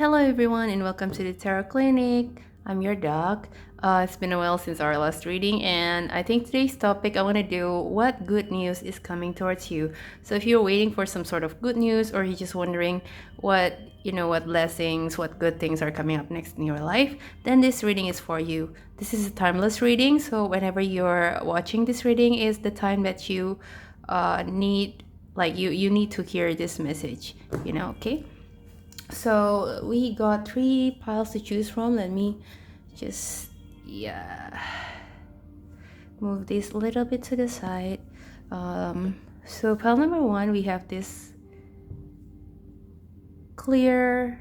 Hello everyone and welcome to the Tarot Clinic. I'm your doc. It's been a while since our last reading, and I think today's topic I want to do what good news is coming towards you. So if you're waiting for some sort of good news, or you're just wondering what blessings, what good things are coming up next in your life, then this reading is for you. This is a timeless reading, so whenever you're watching this reading is the time that you you need to hear this message, okay? So we got 3 piles to choose from. Let me just move this a little bit to the side. So pile number 1, we have this clear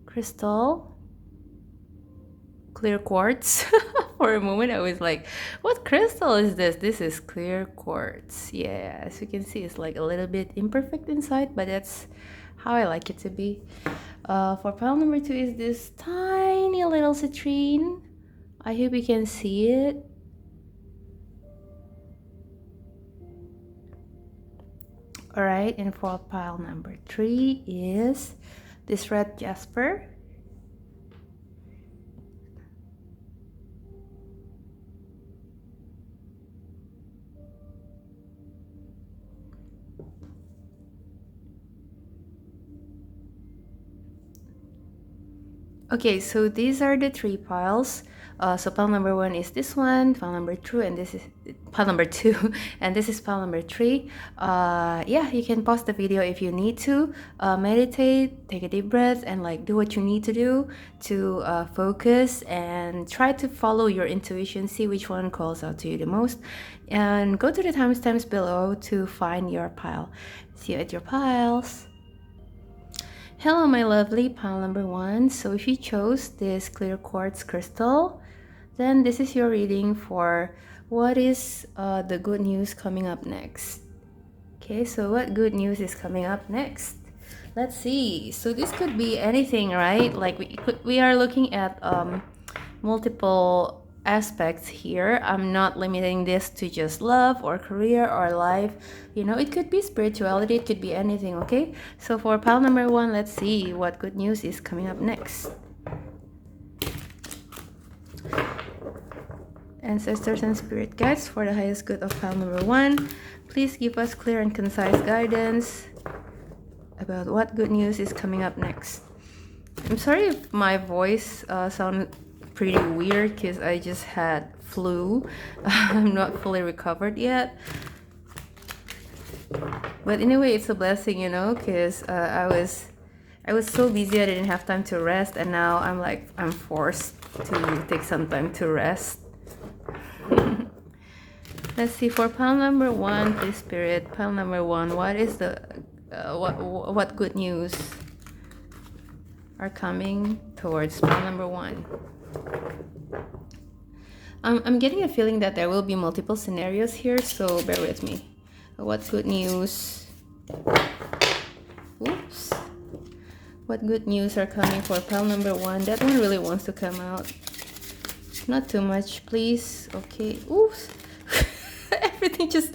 crystal, clear quartz. For a moment I was like, what crystal is this? This is clear quartz. Yeah, as you can see, it's like a little bit imperfect inside, but that's how I like it to be. For pile number 2 is this tiny little citrine. I hope you can see it. Alright, and for pile number 3 is this red jasper. Okay, so these are the 3 piles. So pile number 1 is this one, pile number 2, and this is pile number 2, and this is pile number 3. Yeah, you can pause the video if you need to. Meditate, take a deep breath, and do what you need to do to focus and try to follow your intuition. See which one calls out to you the most, and go to the timestamps below to find your pile. See you at your piles. Hello my lovely pile number 1. So if you chose this clear quartz crystal, then this is your reading for what is the good news coming up next. Okay, so what good news is coming up next? Let's see. So this could be anything, right? We are looking at multiple aspects here. I'm not limiting this to just love or career or life. It could be spirituality, it could be anything. Okay, so for pile number 1, let's see what good news is coming up next. Ancestors and spirit guides, for the highest good of pile number 1, please give us clear and concise guidance about what good news is coming up next. I'm sorry if my voice sounds pretty weird because I just had flu. I'm not fully recovered yet, but anyway, it's a blessing, because I was so busy I didn't have time to rest, and now I'm forced to take some time to rest. Let's see, for pile number 1, please spirit, pile number 1, what is the what good news are coming towards pile number 1? I'm getting a feeling that there will be multiple scenarios here, so bear with me. What good news? Oops. What good news are coming for pile number 1? That one really wants to come out. Not too much, please. Okay. Oops. Everything just...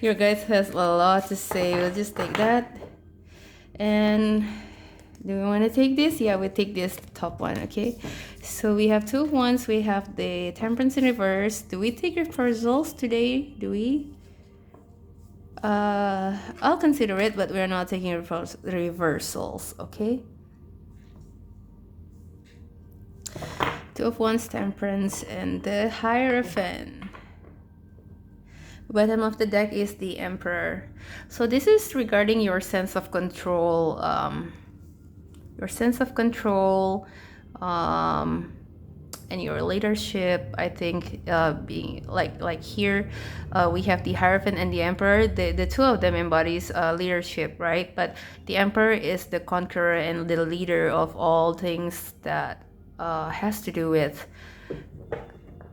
Your guys has a lot to say. We'll just take that. And... do we want to take this? Yeah, we take this top one. Okay, so we have 2 ones. We have the temperance in reverse. Do we take reversals today? Do we? I'll consider it, but we're not taking reversals. Okay, 2 of Wands, temperance, and the Hierophant. Bottom of the deck is the Emperor. So this is regarding your sense of control. Your sense of control and your leadership. I think being like here we have the Hierophant and the Emperor. The 2 of them embodies leadership, right? But the Emperor is the conqueror and the leader of all things that has to do with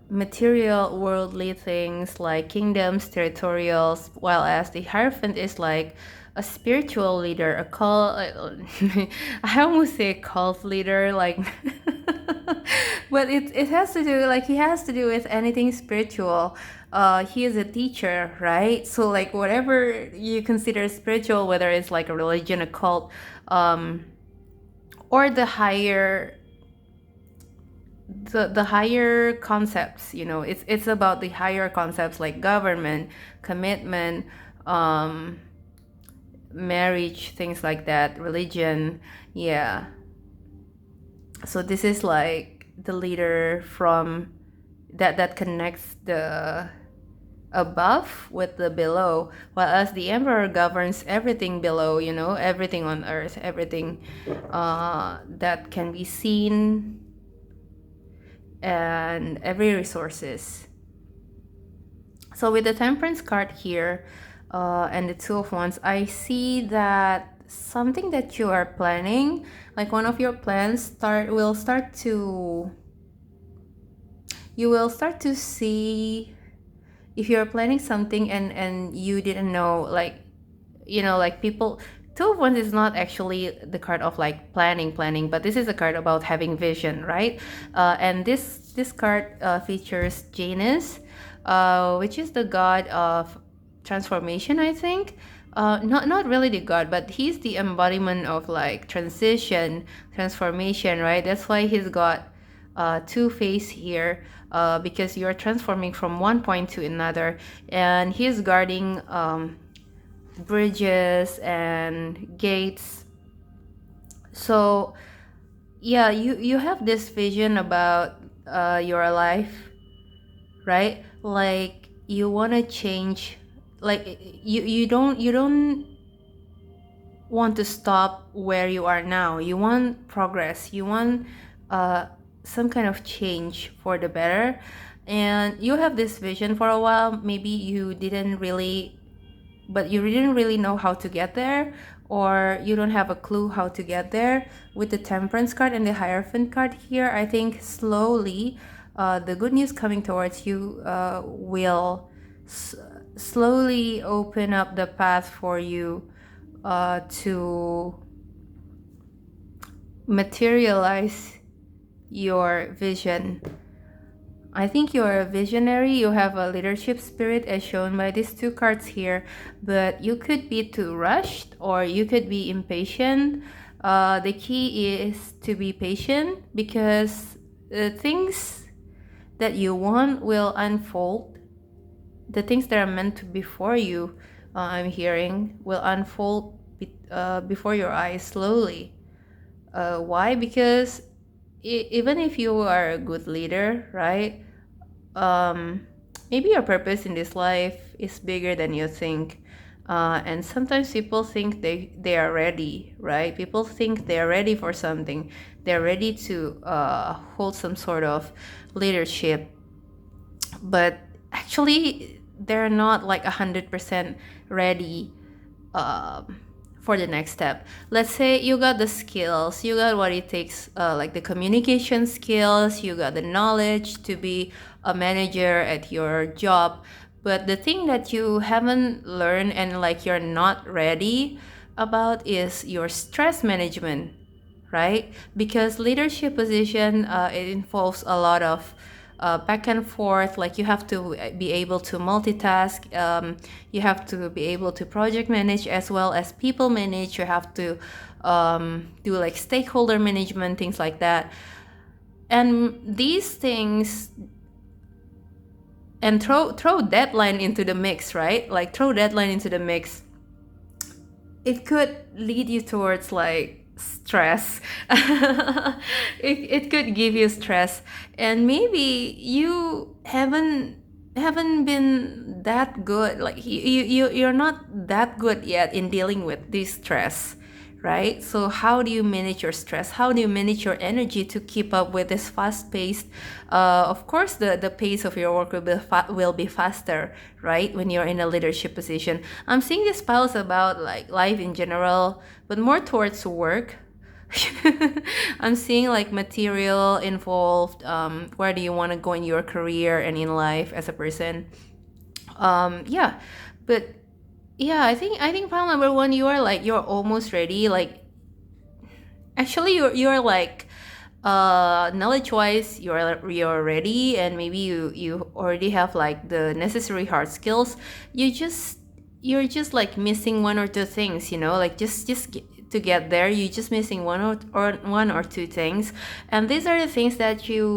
material, worldly things like kingdoms, territorials, while as the Hierophant is like a spiritual leader, a cult. I almost say cult leader, but it has to do, he has to do with anything spiritual. He is a teacher, right? So whatever you consider spiritual, whether it's like a religion, a cult, or the higher concepts, you know. It's about the higher concepts like government, commitment, um marriage, things like that, religion. Yeah, so this is like the leader from that connects the above with the below, while as the emperor governs everything below, you know, everything on earth, everything that can be seen, and every resources. So with the temperance card here, and the two of wands, I see that something that you are planning, like one of your plans you will start to see, if you're planning something and you didn't know, like, you know, like people, two of wands is not actually the card of like planning, but this is a card about having vision, right? And this card features Janus, which is the god of transformation, I think. Not really the god, but he's the embodiment of like transition, transformation, right? That's why he's got two face here, because you're transforming from one point to another, and he's guarding bridges and gates. So yeah, you have this vision about your life, right? Like you want to change, like you don't want to stop where you are now. You want progress, you want some kind of change for the better, and you have this vision for a while. Maybe you didn't really, but you didn't really know how to get there, or you don't have a clue how to get there. With the temperance card and the hierophant card here, I think slowly the good news coming towards you will slowly open up the path for you to materialize your vision. I think you're a visionary, you have a leadership spirit as shown by these two cards here, but you could be too rushed or you could be impatient. The key is to be patient, because the things that you want will unfold. The things that are meant to be for you, I'm hearing, will unfold before your eyes slowly. Why? Because even if you are a good leader, right? Maybe your purpose in this life is bigger than you think. And sometimes people think they are ready, right? People think they're ready for something. They're ready to hold some sort of leadership. But actually, they're not like 100% ready for the next step. Let's say you got the skills, you got what it takes, like the communication skills, you got the knowledge to be a manager at your job, but the thing that you haven't learned and like you're not ready about is your stress management, right? Because leadership position, it involves a lot of back and forth. Like you have to be able to multitask, you have to be able to project manage as well as people manage. You have to do like stakeholder management, things like that. And these things, and throw deadline into the mix, right? Like throw deadline into the mix, it could lead you towards like stress. It could give you stress, and maybe you haven't been that good, like you're not that good yet in dealing with this stress, right? So how do you manage your stress? How do you manage your energy to keep up with this fast paced, of course the pace of your work will be faster, right, when you're in a leadership position. I'm seeing this piles about like life in general, but more towards work. I'm seeing like material involved. Where do you want to go in your career and in life as a person? Yeah, but yeah, I think pile number one, you're almost ready. Like actually you're like knowledge wise you're ready, and maybe you already have like the necessary hard skills. You're just like missing one or two things, you know, like just to get there. You're just missing one or two things, and these are the things that you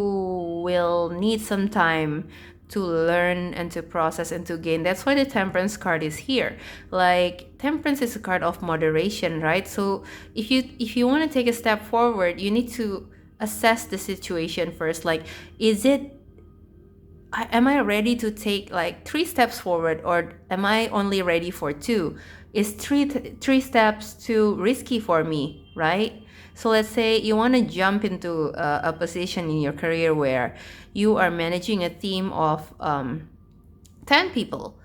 will need some time to learn and to process and to gain. That's why the temperance card is here. Like, temperance is a card of moderation, right? So if you want to take a step forward, you need to assess the situation first. Like, am I ready to take like 3 steps forward, or am I only ready for 2? Is three steps too risky for me, right? So let's say you want to jump into a position in your career where you are managing a team of 10 people,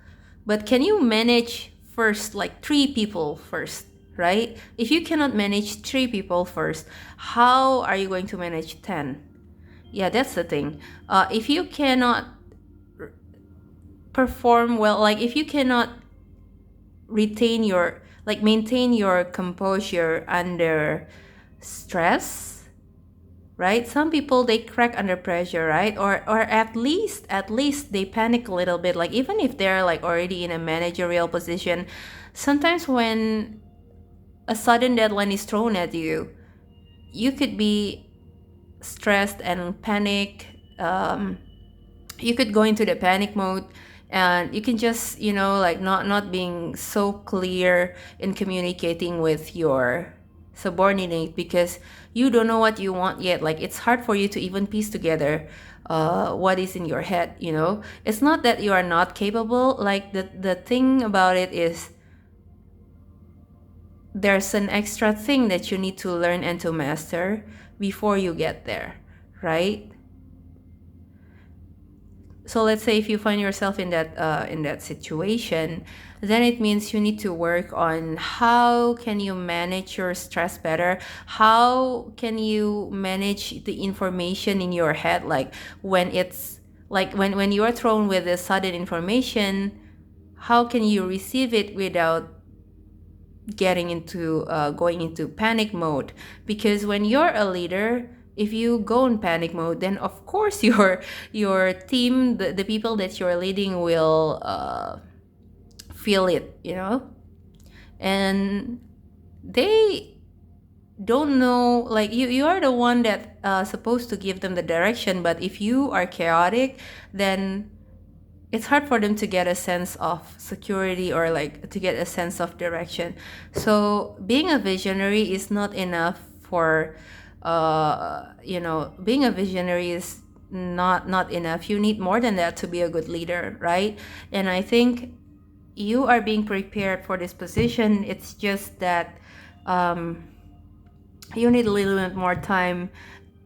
but can you manage first like 3 people first, right? If you cannot manage 3 people first, how are you going to manage 10? Yeah, that's the thing. If you cannot perform well, like if you cannot maintain your composure under stress, right? Some people, they crack under pressure, right? Or at least they panic a little bit. Like, even if they're like already in a managerial position, sometimes when a sudden deadline is thrown at you, you could be stressed and panic. You could go into the panic mode, and you can just, like, not being so clear in communicating with your subordinate, because you don't know what you want yet. Like, it's hard for you to even piece together what is in your head. It's not that you are not capable. Like, the thing about it is, there's an extra thing that you need to learn and to master before you get there, right? So let's say if you find yourself in that situation, then it means you need to work on how can you manage your stress better. How can you manage the information in your head? Like, when it's like when you are thrown with a sudden information, how can you receive it without going into panic mode? Because when you're a leader, if you go in panic mode, then of course your team, the people that you're leading, will feel it, and they don't know. Like, you are the one that supposed to give them the direction, but if you are chaotic, then it's hard for them to get a sense of security, or like to get a sense of direction. So being a visionary is not enough for being a visionary is not enough. You need more than that to be a good leader, right? And I think you are being prepared for this position. It's just that you need a little bit more time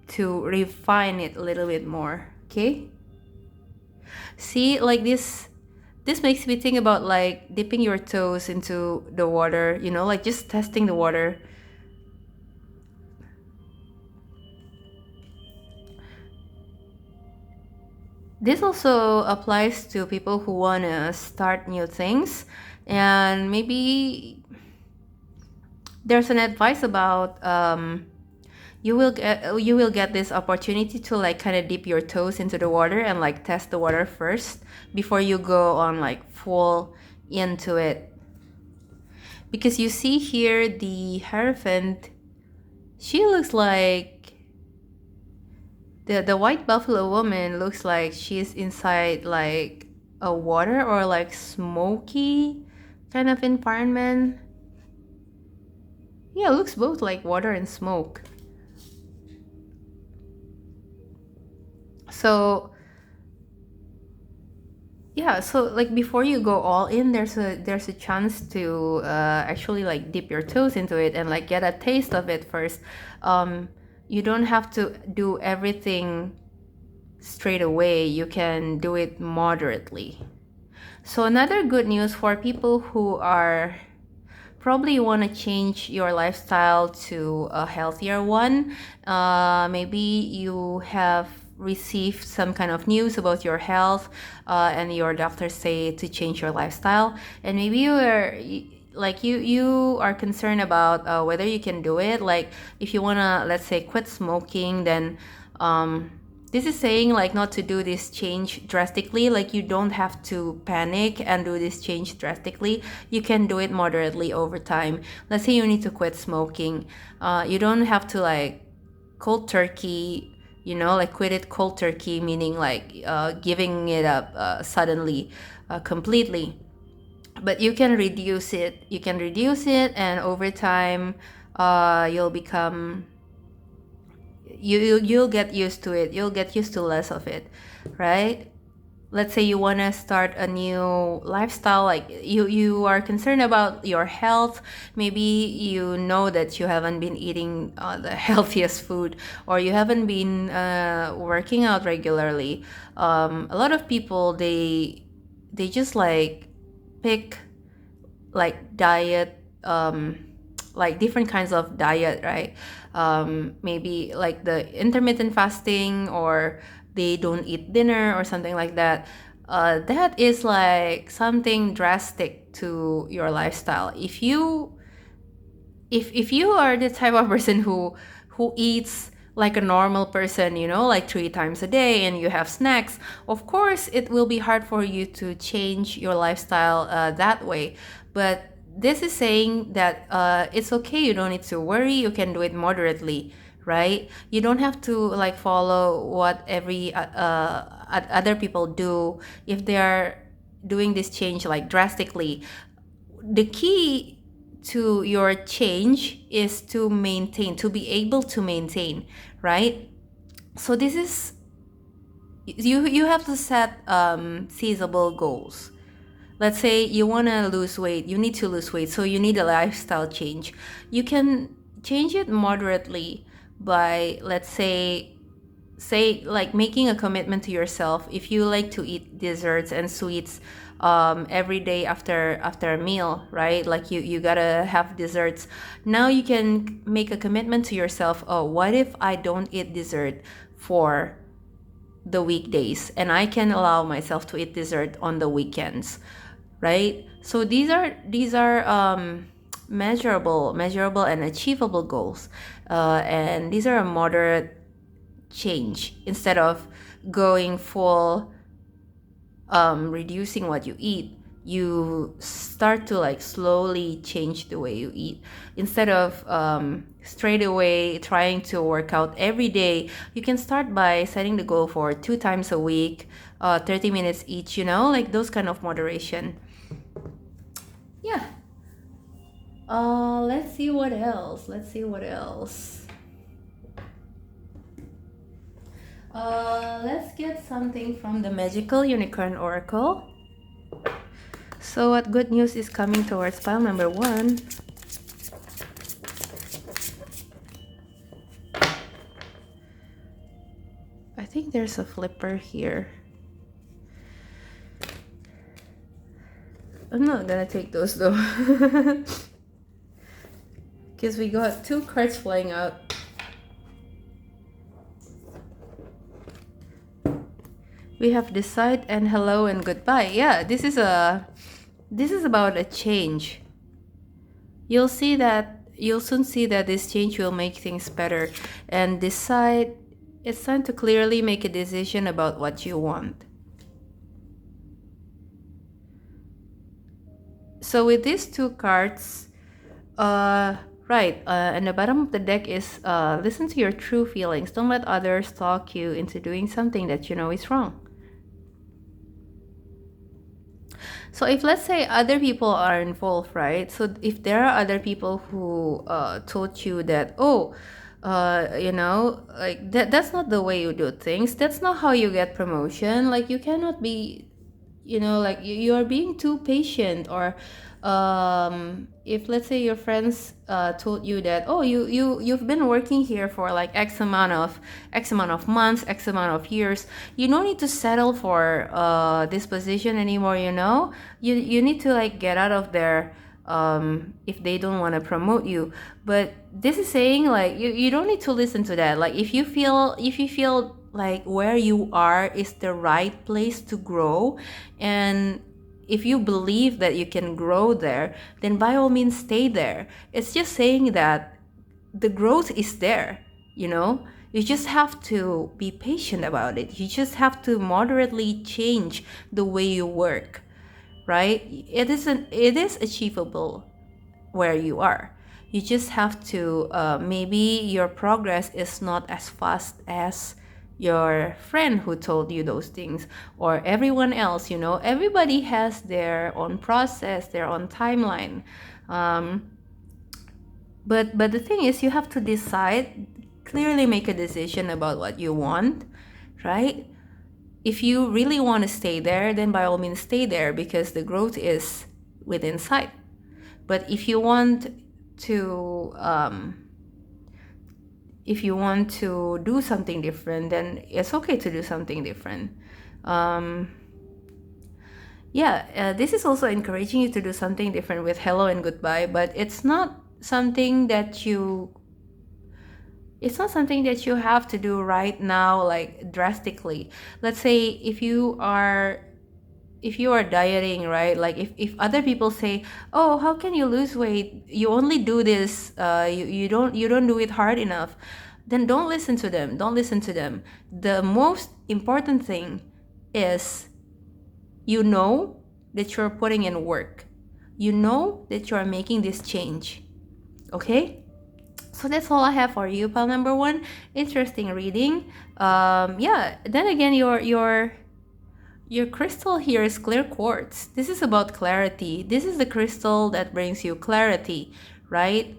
to refine it a little bit more. Okay, see, like, this makes me think about like dipping your toes into the water, like just testing the water. This also applies to people who want to start new things, and maybe there's an advice about you will get this opportunity to like kind of dip your toes into the water and like test the water first before you go on like full into it. Because you see here the Hierophant, she looks like the white buffalo woman looks like she's inside like a water or like smoky kind of environment. Yeah, it looks both like water and smoke. So yeah, so like before you go all in, there's a chance to actually like dip your toes into it and like get a taste of it first. You don't have to do everything straight away. You can do it moderately. So another good news for people who are probably want to change your lifestyle to a healthier one. Maybe you have received some kind of news about your health, and your doctors say to change your lifestyle, and maybe you are concerned about whether you can do it. Like, if you want to, let's say, quit smoking, then This is saying like not to do this change drastically. Like you don't have to panic and do this change drastically. You can do it moderately over time. Let's say you need to quit smoking. You don't have to like cold turkey, like quit it cold turkey, meaning like giving it up suddenly, completely. But you can reduce it. You can reduce it, and over time, you'll become you'll get used to it. You'll get used to less of it, right? Let's say you want to start a new lifestyle, like you are concerned about your health. Maybe you know that you haven't been eating the healthiest food, or you haven't been working out regularly. A lot of people, they just like pick like diet, like different kinds of diet, right? Maybe like the intermittent fasting, or they don't eat dinner or something like that. That is like something drastic to your lifestyle. If you are the type of person who eats like a normal person, like 3 times a day, and you have snacks, of course it will be hard for you to change your lifestyle that way. But this is saying that it's okay. You don't need to worry. You can do it moderately, right? You don't have to like follow what every other people do if they are doing this change like drastically. The key to your change is to maintain, to be able to maintain, right? So this is, you have to set feasible goals. Let's say you want to lose weight, you need to lose weight, so you need a lifestyle change. You can change it moderately by, let's say like making a commitment to yourself. If you like to eat desserts and sweets every day after a meal, right? Like you gotta have desserts. Now you can make a commitment to yourself. Oh, what if I don't eat dessert for the weekdays, and I can allow myself to eat dessert on the weekends, right? So these are measurable and achievable goals, and these are a moderate change. Instead of going full reducing what you eat, you start to like slowly change the way you eat. Instead of straight away trying to work out every day, you can start by setting the goal for 2 times a week, 30 minutes each, like those kind of moderation. Yeah. Let's see what else. Let's get something from the Magical Unicorn Oracle. So what good news is coming towards pile number 1? I think there's a flipper here. I'm not gonna take those though. Because we got 2 cards flying out. We have decide and hello and goodbye. Yeah, this is about a change. You'll soon see that this change will make things better. And decide, it's time to clearly make a decision about what you want. So with these 2 cards, right, and the bottom of the deck is listen to your true feelings. Don't let others talk you into doing something that you know is wrong. So if, let's say, other people are involved, right? So if there are other people who told you that, like that's not the way you do things. That's not how you get promotion. Like you cannot be, like you are being too patient. Or if, let's say, your friends told you that, you've been working here for like X amount of months, X amount of years, you don't need to settle for this position anymore. You need to like get out of there if they don't want to promote you. But this is saying like you don't need to listen to that. Like if you feel like where you are is the right place to grow, and if you believe that you can grow there, then by all means stay there. It's just saying that the growth is there. You You just have to be patient about it. You just have to moderately change the way you work, right? It is achievable where you are. You just have to, maybe your progress is not as fast as your friend who told you those things, or everyone else. Everybody has their own process, their own timeline. But the thing is, you have to decide, clearly make a decision about what you want, right? If you really want to stay there, then by all means stay there, because the growth is within sight. But if you want to do something different, then it's okay to do something different. This is also encouraging you to do something different with hello and goodbye, but it's not something that you have to do right now, like drastically. Let's say if you are dieting, right? Like if other people say, oh, how can you lose weight? You only do this, you don't do it hard enough. Then don't listen to them. The most important thing is, that you're putting in work. That you're making this change. Okay? So that's all I have for you, pal number 1. Interesting reading. Then again, your crystal here is clear quartz. This is about clarity. This is the crystal that brings you clarity, right?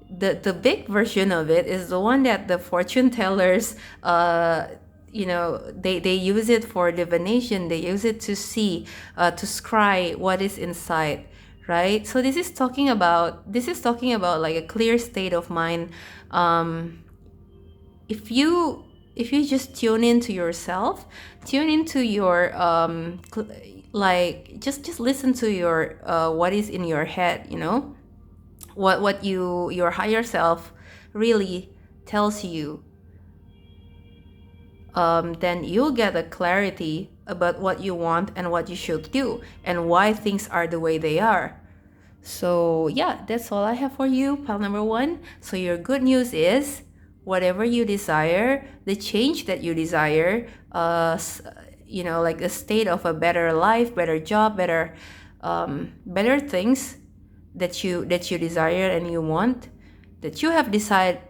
The big version of it is the one that the fortune tellers, they use it for divination. They use it to see, to scry what is inside, right? So this is talking about like a clear state of mind. If you just tune into yourself, tune into your just listen to your what is in your head, what your higher self really tells you, then you'll get a clarity about what you want and what you should do and why things are the way they are. So that's all I have for you, pal number 1. So your good news is, whatever you desire, the change that you desire, like a state of a better life, better job, better things that you desire and you want, that you have decided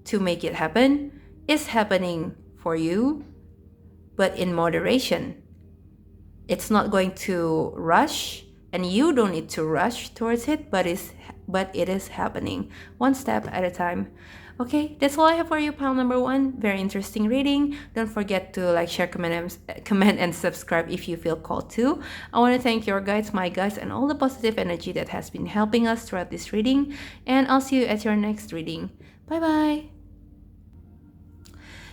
to make it happen, is happening for you, but in moderation. It's not going to rush, and you don't need to rush towards it, but it is happening one step at a time. Okay, that's all I have for you, pal number 1. Very interesting reading. Don't forget to like, share, comment, and subscribe if you feel called to. I want to thank your guides, my guides, and all the positive energy that has been helping us throughout this reading. And I'll see you at your next reading. Bye-bye.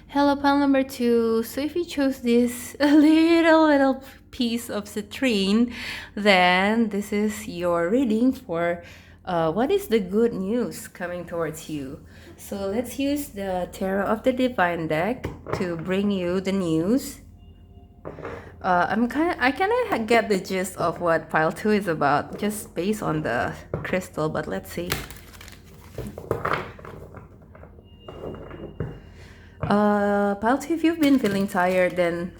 Hello, pal number 2. So if you chose this little piece of citrine, then this is your reading for what is the good news coming towards you. So let's use the Tarot of the Divine deck to bring you the news. I kind of get the gist of what pile 2 is about just based on the crystal, but let's see. Pile 2, if you've been feeling tired and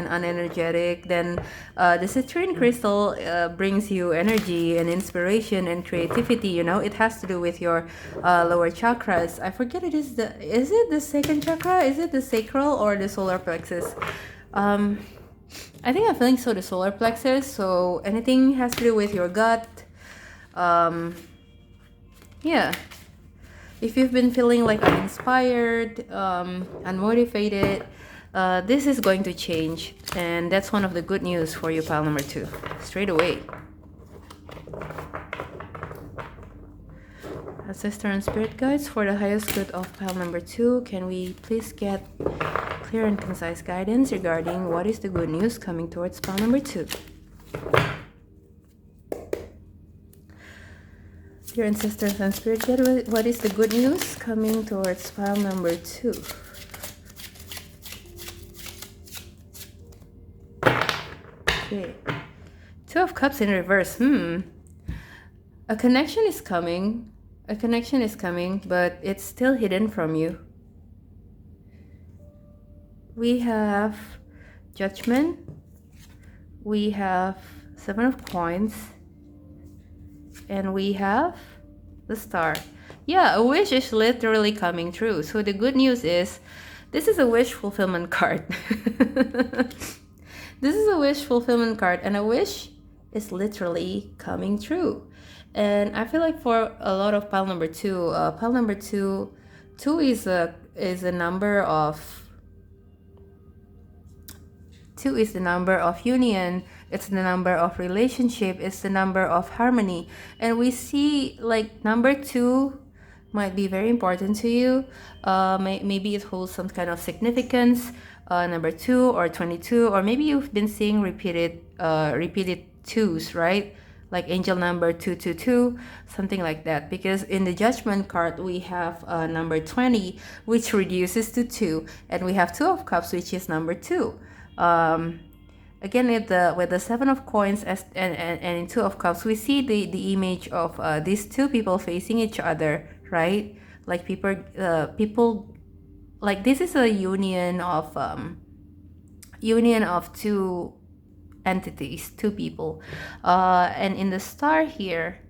unenergetic, then the citrine crystal brings you energy and inspiration and creativity. It has to do with your lower chakras. I forget, is it the second chakra? Is it the sacral or the solar plexus? I think I'm feeling the solar plexus. So anything has to do with your gut. If you've been feeling like uninspired, unmotivated, this is going to change, and that's one of the good news for you, pile number 2, straight away. Ancestor and spirit guides, for the highest good of pile number 2, can we please get clear and concise guidance regarding what is the good news coming towards pile number 2? Dear ancestors and spirit guides, what is the good news coming towards pile number 2? Okay. 2 of Cups in reverse. A connection is coming. A connection is coming, but it's still hidden from you. We have Judgment. We have Seven of Coins. And we have the Star. Yeah, a wish is literally coming true. So the good news is, this is a wish fulfillment card. This is a wish fulfillment card, and a wish is literally coming true. And I feel like for a lot of pile number two, two is a number of. Two is the number of union, it's the number of relationship, it's the number of harmony. And we see like number two might be very important to you. Maybe it holds some kind of significance. Number two or 22, or maybe you've been seeing repeated twos, right? Like angel number 222, something like that. Because in the Judgment card, we have number 20, which reduces to 2, and we have Two of Cups, which is number 2. Again, with the Seven of Coins and in Two of Cups, we see the image of these two people facing each other, right? Like people, like this is a union of two entities, two people, and in the Star here,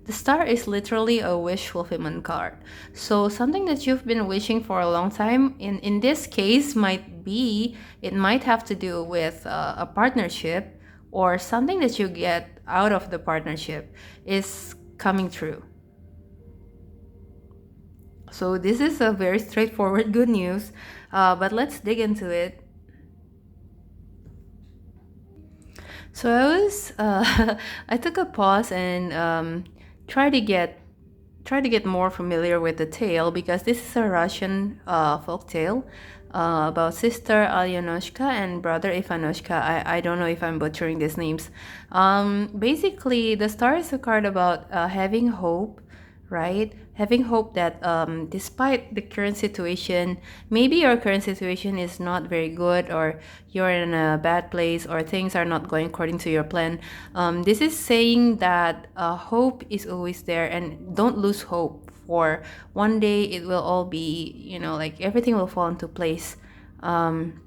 the Star is literally a wish fulfillment card. So something that you've been wishing for a long time, in this case, it might have to do with a partnership, or something that you get out of the partnership is coming true. So this is a very straightforward good news, but let's dig into it. So I took a pause and try to get more familiar with the tale, because this is a Russian folk tale about sister Alyanoshka and brother Ivanushka. I don't know if I'm butchering these names. Basically, the Star is a card about having hope, right? Having hope that despite the current situation, maybe your current situation is not very good, or you're in a bad place, or things are not going according to your plan. This is saying that hope is always there, and don't lose hope, for one day it will all be, like everything will fall into place. And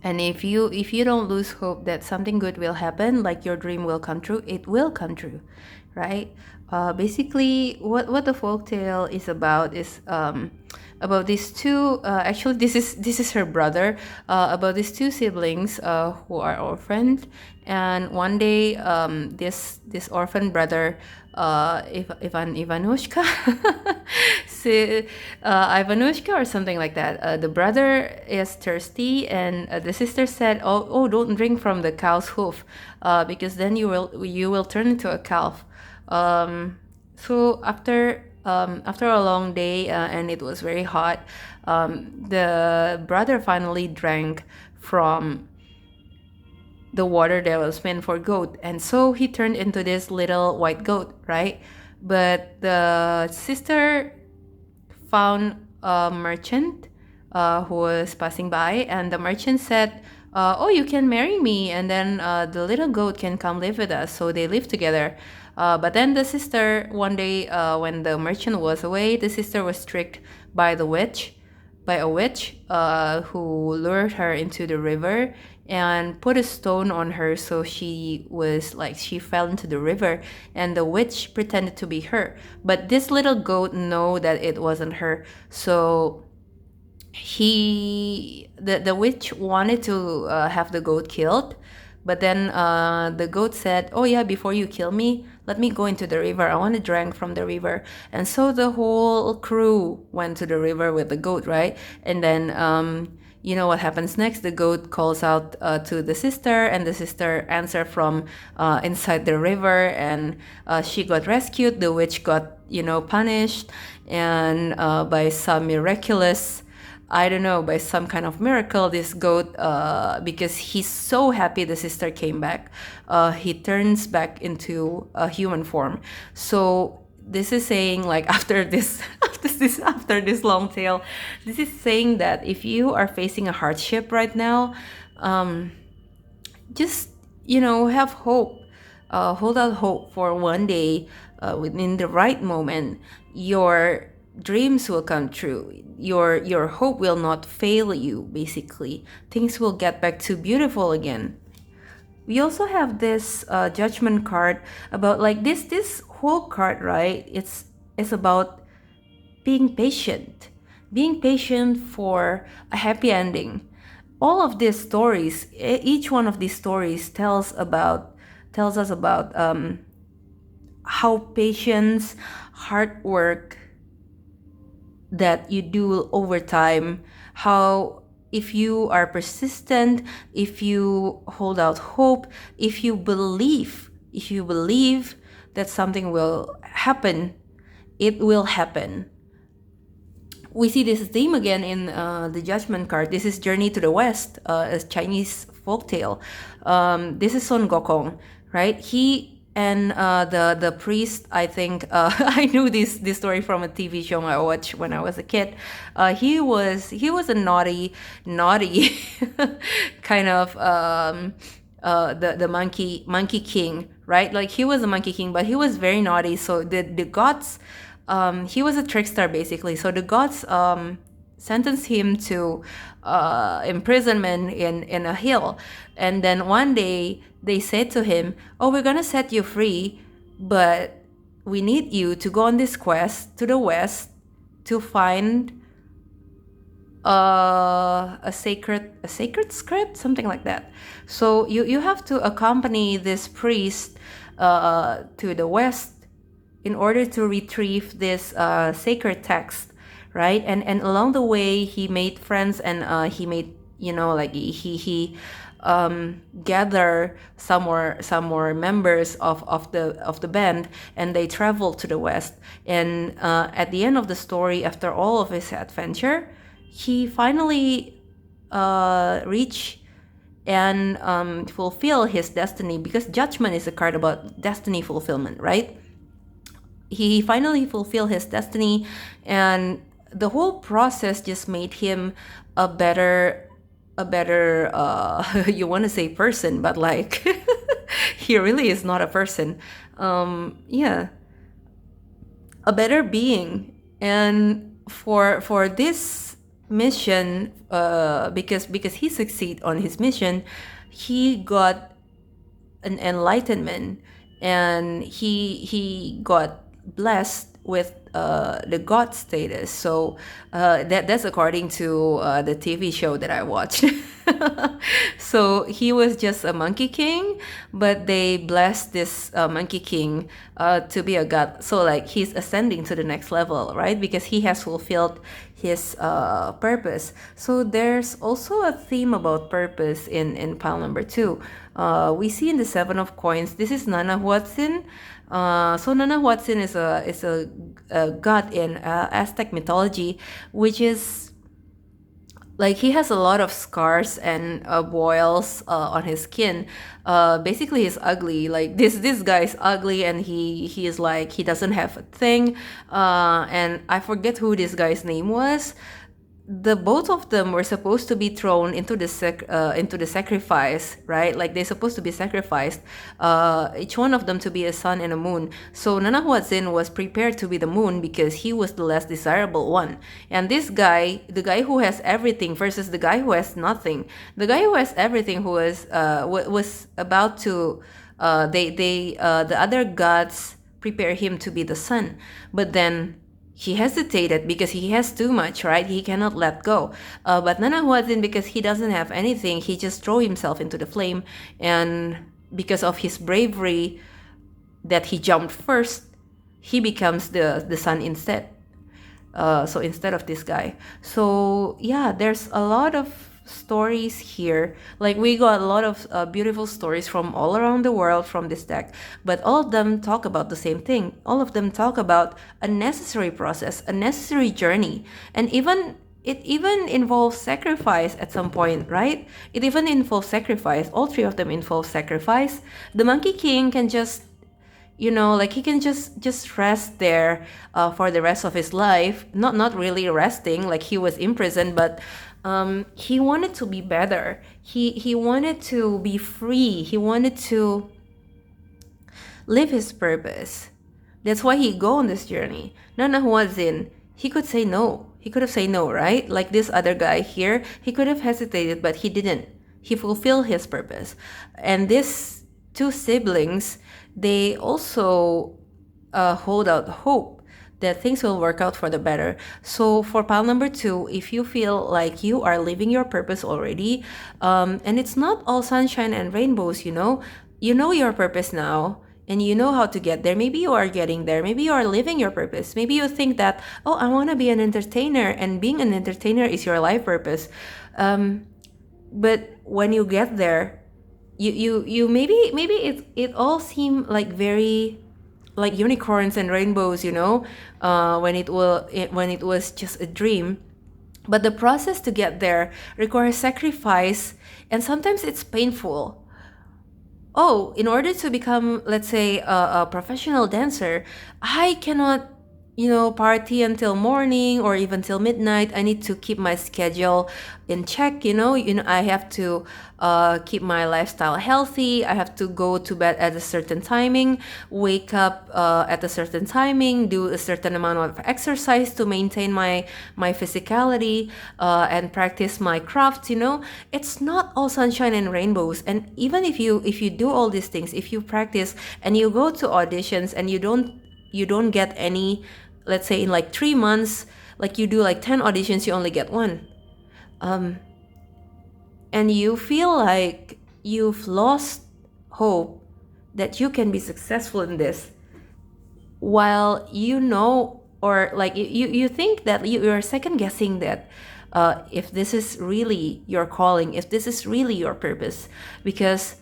if you don't lose hope that something good will happen, like your dream will come true, it will come true, right? Basically, what the folktale is about is about these two. Actually, this is her brother. About these two siblings who are orphaned, and one day this orphan brother, Ivanushka, Ivanushka or something like that. The brother is thirsty, and the sister said, "Oh, don't drink from the cow's hoof, because then you will turn into a calf." So after a long day and it was very hot, the brother finally drank from the water that was meant for goat, and so he turned into this little white goat, right? But the sister found a merchant who was passing by, and the merchant said, "Oh, you can marry me, and then the little goat can come live with us." So they live together. But then the sister, one day when the merchant was away, the sister was tricked by a witch who lured her into the river and put a stone on her, so she fell into the river, and the witch pretended to be her. But this little goat know that it wasn't her, so the witch wanted to have the goat killed. But then the goat said, "Oh yeah, before you kill me, let me go into the river. I want to drink from the river." And so the whole crew went to the river with the goat, right? And then you know what happens next? The goat calls out to the sister, and the sister answered from inside the river, and she got rescued. The witch got, punished, and by some miraculous, I don't know, by some kind of miracle, this goat, because he's so happy the sister came back, he turns back into a human form. So this is saying, like, after this long tale, this is saying that if you are facing a hardship right now, just have hope. Hold out hope for one day. within the right moment, your dreams will come true. Your hope will not fail you. Basically, things will get back to beautiful again. We also have this judgment card about like this whole card, right? It's about being patient for a happy ending. All of these stories, each one of these stories tells us about how patience, hard work that you do over time, how if you are persistent, if you hold out hope, if you believe that something will happen, it will happen. We see this theme again in the Judgment card. This is Journey to the West, a Chinese folktale. This is Son Gokong, right? He and the priest, I think, I knew this story from a TV show I watched when I was a kid. He was a naughty kind of the monkey king, right? Like he was a monkey king, but he was very naughty. So the gods, he was a trickster basically. So the gods sentenced him to imprisonment in a hill, and then one day they said to him, "Oh, we're gonna set you free, but we need you to go on this quest to the west to find a sacred script, something like that. So you have to accompany this priest to the west in order to retrieve this sacred text, right? And along the way, he made friends, and he made, like he gather some more members of the band, and they traveled to the west. And at the end of the story, after all of his adventure, he finally reach and fulfill his destiny, because Judgment is a card about destiny fulfillment, right? He finally fulfilled his destiny, and the whole process just made him a better you want to say person, but like he really is not a person. Yeah, a better being. And for this mission, because he succeeded on his mission, he got an enlightenment, and he got blessed with the god status. So that's according to the TV show that I watched. So he was just a monkey king, but they blessed this monkey king to be a god. So like he's ascending to the next level, right? Because he has fulfilled his purpose. So there's also a theme about purpose in pile number 2. We see in the 7 of coins, this is Nana Huatzin. So Nana Huatzin is a god in Aztec mythology, which is like he has a lot of scars and boils on his skin. Basically, he's ugly. Like this guy is ugly, and he is like he doesn't have a thing. And I forget who this guy's name was. The both of them were supposed to be thrown into the sacrifice, right? Like they're supposed to be sacrificed, each one of them to be a sun and a moon. So Nana Huatzin was prepared to be the moon because he was the less desirable one. And this guy, the guy who has everything versus the guy who has nothing, the guy who has everything, who was about to, the other gods prepare him to be the sun, but then he hesitated because he has too much, right? He cannot let go. But Nana Huatzin, because he doesn't have anything, he just threw himself into the flame. And because of his bravery that he jumped first, he becomes the sun instead. So instead of this guy. So yeah, there's a lot of stories here. Like we got a lot of beautiful stories from all around the world from this deck, but all of them talk about the same thing. All of them talk about a necessary process, a necessary journey, and it even involves sacrifice at some point, right? It even involves sacrifice. All 3 of them involve sacrifice. The Monkey King can just, like he can just rest there for the rest of his life. Not really resting, like he was imprisoned, but he wanted to be better. He wanted to be free. He wanted to live his purpose. That's why he go on this journey. Nana Huazin, he could say no. He could have said no, right? Like this other guy here, he could have hesitated, but he didn't. He fulfilled his purpose. And these two siblings, they also hold out hope that things will work out for the better. So for pile number 2, if you feel like you are living your purpose already, and it's not all sunshine and rainbows, you know your purpose now, and you know how to get there. Maybe you are getting there. Maybe you are living your purpose. Maybe you think that, oh, I want to be an entertainer, and being an entertainer is your life purpose. But when you get there, you maybe it all seem like very like unicorns and rainbows, when it was just a dream. But the process to get there requires sacrifice, and sometimes it's painful. Oh, in order to become, let's say, a professional dancer, I cannot, party until morning or even till midnight. I need to keep my schedule in check. I have to keep my lifestyle healthy. I have to go to bed at a certain timing, wake up at a certain timing, do a certain amount of exercise to maintain my physicality, and practice my craft. It's not all sunshine and rainbows. And even if you do all these things, if you practice and you go to auditions and you don't get any, let's say in like 3 months, like you do like 10 auditions, you only get one. And you feel like you've lost hope that you can be successful in this, while or like you think that you're second guessing that if this is really your calling, if this is really your purpose. Because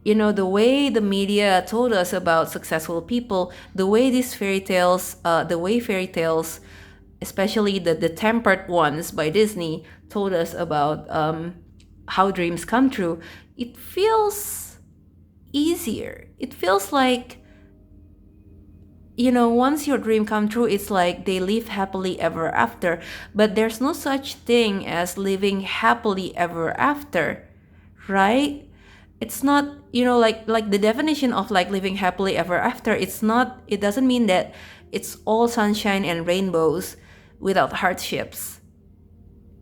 the way the media told us about successful people, the way these fairy tales, especially the tempered ones by Disney, told us about how dreams come true, it feels easier. It feels like, once your dream come true, it's like they live happily ever after. But there's no such thing as living happily ever after, right? It's not, like the definition of like living happily ever after, it doesn't mean that it's all sunshine and rainbows without hardships.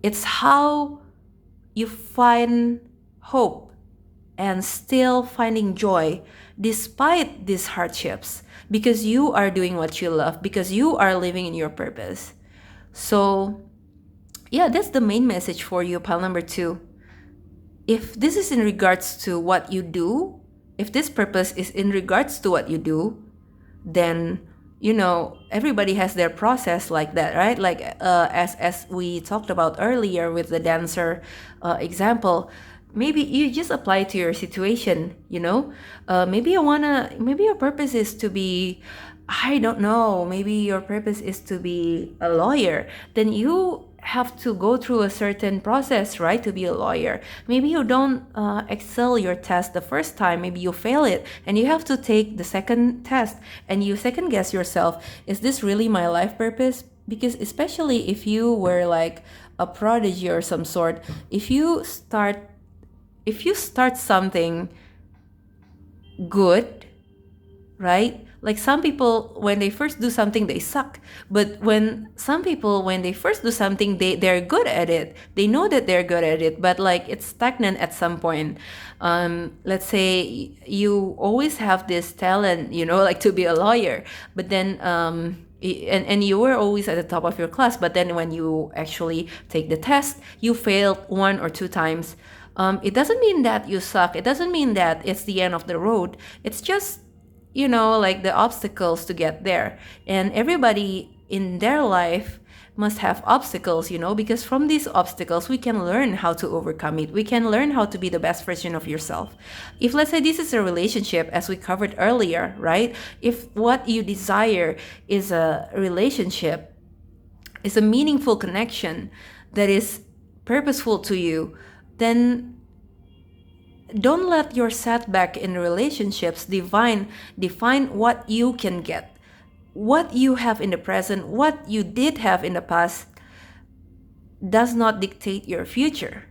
It's how you find hope and still finding joy despite these hardships, because you are doing what you love, because you are living in your purpose. So yeah, that's the main message for you, pile number 2. If this is in regards to what you do, if this purpose is in regards to what you do, then everybody has their process like that, right? Like as we talked about earlier with the dancer example, maybe you just apply to your situation. Maybe your purpose is to be, I don't know, maybe your purpose is to be a lawyer. Then you have to go through a certain process, right, to be a lawyer. Maybe you don't excel your test the first time, maybe you fail it, and you have to take the second test, and you second guess yourself, is this really my life purpose? Because especially if you were like a prodigy or some sort, if you start something good, right? Like some people, when they first do something, they suck. But when they first do something, they're good at it. They know that they're good at it, but like it's stagnant at some point. Let's say you always have this talent, like to be a lawyer, but then and you were always at the top of your class, but then when you actually take the test, you failed 1 or 2 times. It doesn't mean that you suck. It doesn't mean that it's the end of the road. It's just like the obstacles to get there. And everybody in their life must have obstacles, because from these obstacles, we can learn how to overcome it. We can learn how to be the best version of yourself. If, let's say, this is a relationship, as we covered earlier, right? If what you desire is a relationship, is a meaningful connection that is purposeful to you, then don't let your setback in relationships define what you can get. What you have in the present, what you did have in the past, does not dictate your future.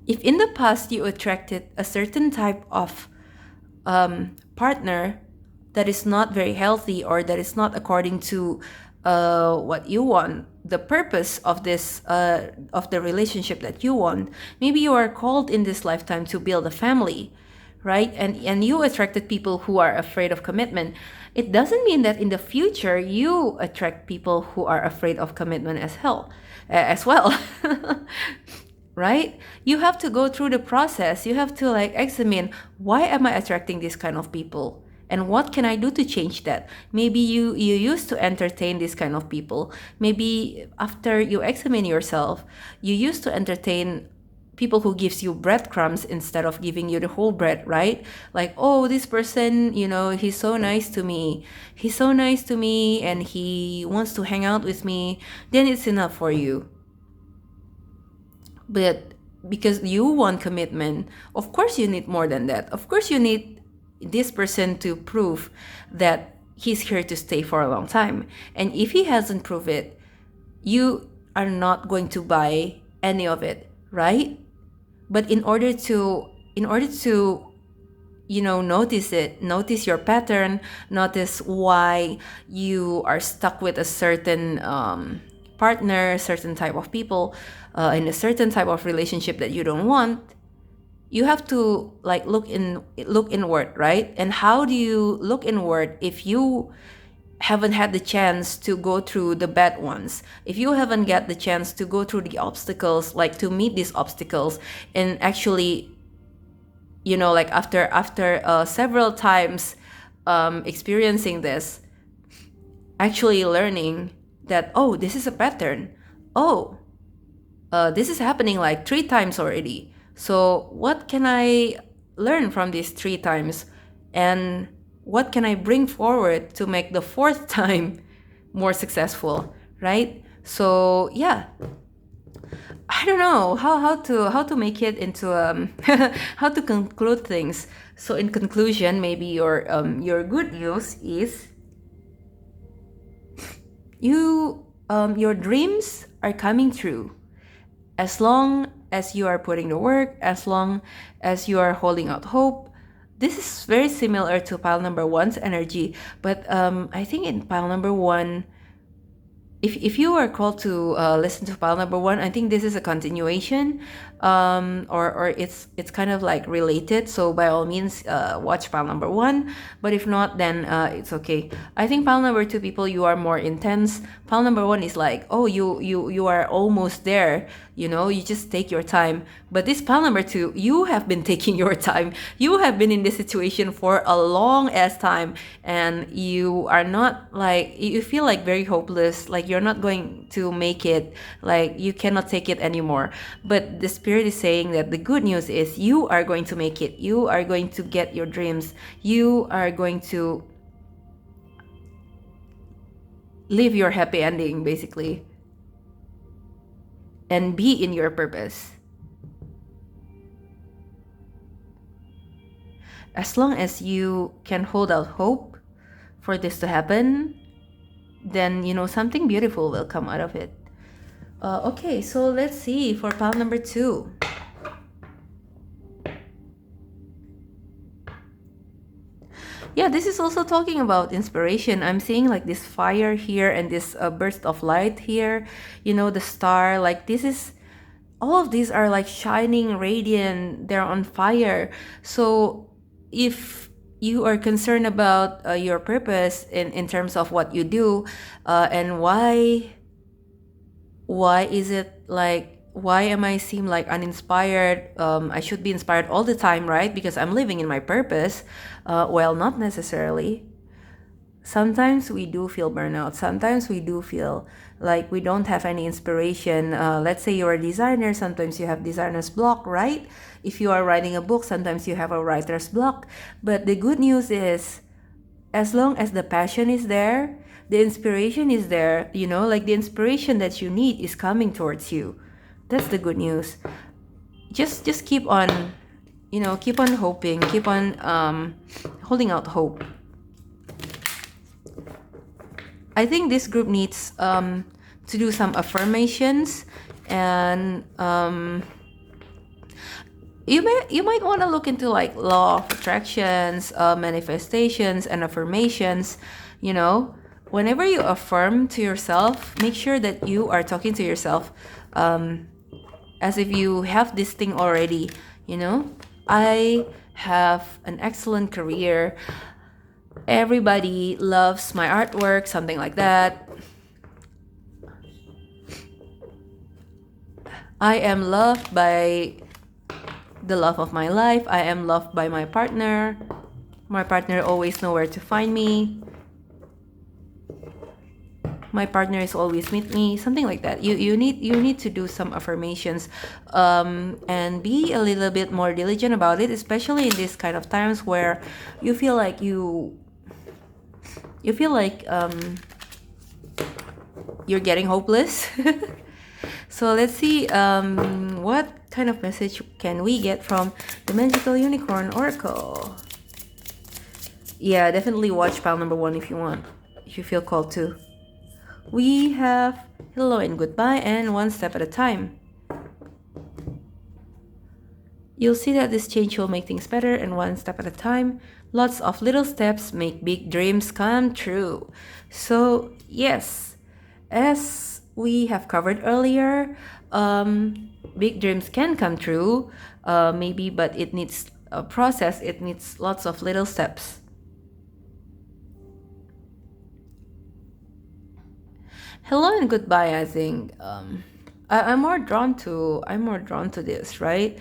If in the past you attracted a certain type of partner, that is not very healthy, or that is not according to what you want, the purpose of this of the relationship that you want. Maybe you are called in this lifetime to build a family, right? And you attracted people who are afraid of commitment. It doesn't mean that in the future you attract people who are afraid of commitment as well. Right? You have to go through the process. You have to like examine, why am I attracting this kind of people? And what can I do to change that? Maybe you used to entertain this kind of people. Maybe after you examine yourself, you used to entertain people who gives you breadcrumbs instead of giving you the whole bread, right? Like, oh, this person, he's so nice to me. He's so nice to me and he wants to hang out with me. Then it's enough for you. But because you want commitment, of course you need more than that. Of course you need this person to prove that he's here to stay for a long time. And if he hasn't proved it, you are not going to buy any of it, right? But in order to notice your pattern, notice why you are stuck with a certain partner, certain type of people, in a certain type of relationship that you don't want, you have to like look inward, right? And how do you look inward if you haven't had the chance to go through the bad ones, if you haven't got the chance to go through the obstacles, like to meet these obstacles, and actually, like after several times experiencing this, actually learning that, oh, this is a pattern. Oh, this is happening like 3 times already. So what can I learn from these 3 times? And what can I bring forward to make the 4th time more successful, right? So yeah, I don't know how to make it into how to conclude things. So in conclusion, maybe your good news is your dreams are coming true as long as you are putting the work, as long as you are holding out hope. This is very similar to pile number 1's energy, but I think in pile number 1, if you are called to listen to pile number 1, I think this is a continuation, or it's kind of like related. So by all means, watch pile number 1. But if not, then it's okay. I think pile number 2 people, you are more intense. Pile number 1 is like, oh, you are almost there. You just take your time. But this pile number 2, you have been taking your time. You have been in this situation for a long ass time, and you are not like, you feel like very hopeless, like you're not going to make it, like you cannot take it anymore. But the spirit is saying that the good news is you are going to make it. You are going to get your dreams. You are going to live your happy ending, basically, and be in your purpose. As long as you can hold out hope for this to happen, then something beautiful will come out of it. Okay, so let's see for pile number 2. Yeah, this is also talking about inspiration. I'm seeing like this fire here and this burst of light here, the star, like this is, all of these are like shining, radiant, they're on fire. So if you are concerned about your purpose in terms of what you do, and why is it like, why am I seem like uninspired? I should be inspired all the time, right? Because I'm living in my purpose. Well, not necessarily. Sometimes we do feel burnout. Sometimes we do feel like we don't have any inspiration. Let's say you're a designer. Sometimes you have designer's block, right? If you are writing a book, sometimes you have a writer's block. But the good news is, as long as the passion is there, the inspiration is there, like the inspiration that you need is coming towards you. That's the good news. Just keep on, keep on hoping, keep on holding out hope. I think this group needs to do some affirmations, and you might want to look into like law of attractions, manifestations, and affirmations. You know, whenever you affirm to yourself, make sure that you are talking to yourself as if you have this thing already. You know, I have an excellent career. Everybody loves my artwork, something like that. I am loved by the love of my life. I am loved by my partner. My partner always know where to find me. My partner is always with me. Something like that. You need to do some affirmations, and be a little bit more diligent about it, especially in these kind of times where you feel like you're getting hopeless. So let's see what kind of message can we get from the Magical Unicorn Oracle. Yeah, definitely watch pile number 1 if you want, if you feel called to. We have hello and goodbye and one step at a time. You'll see that this change will make things better and one step at a time. Lots of little steps make big dreams come true. So yes, as we have covered earlier, big dreams can come true, maybe, but it needs a process. It needs lots of little steps. Hello and goodbye. I think I'm more drawn to this, right?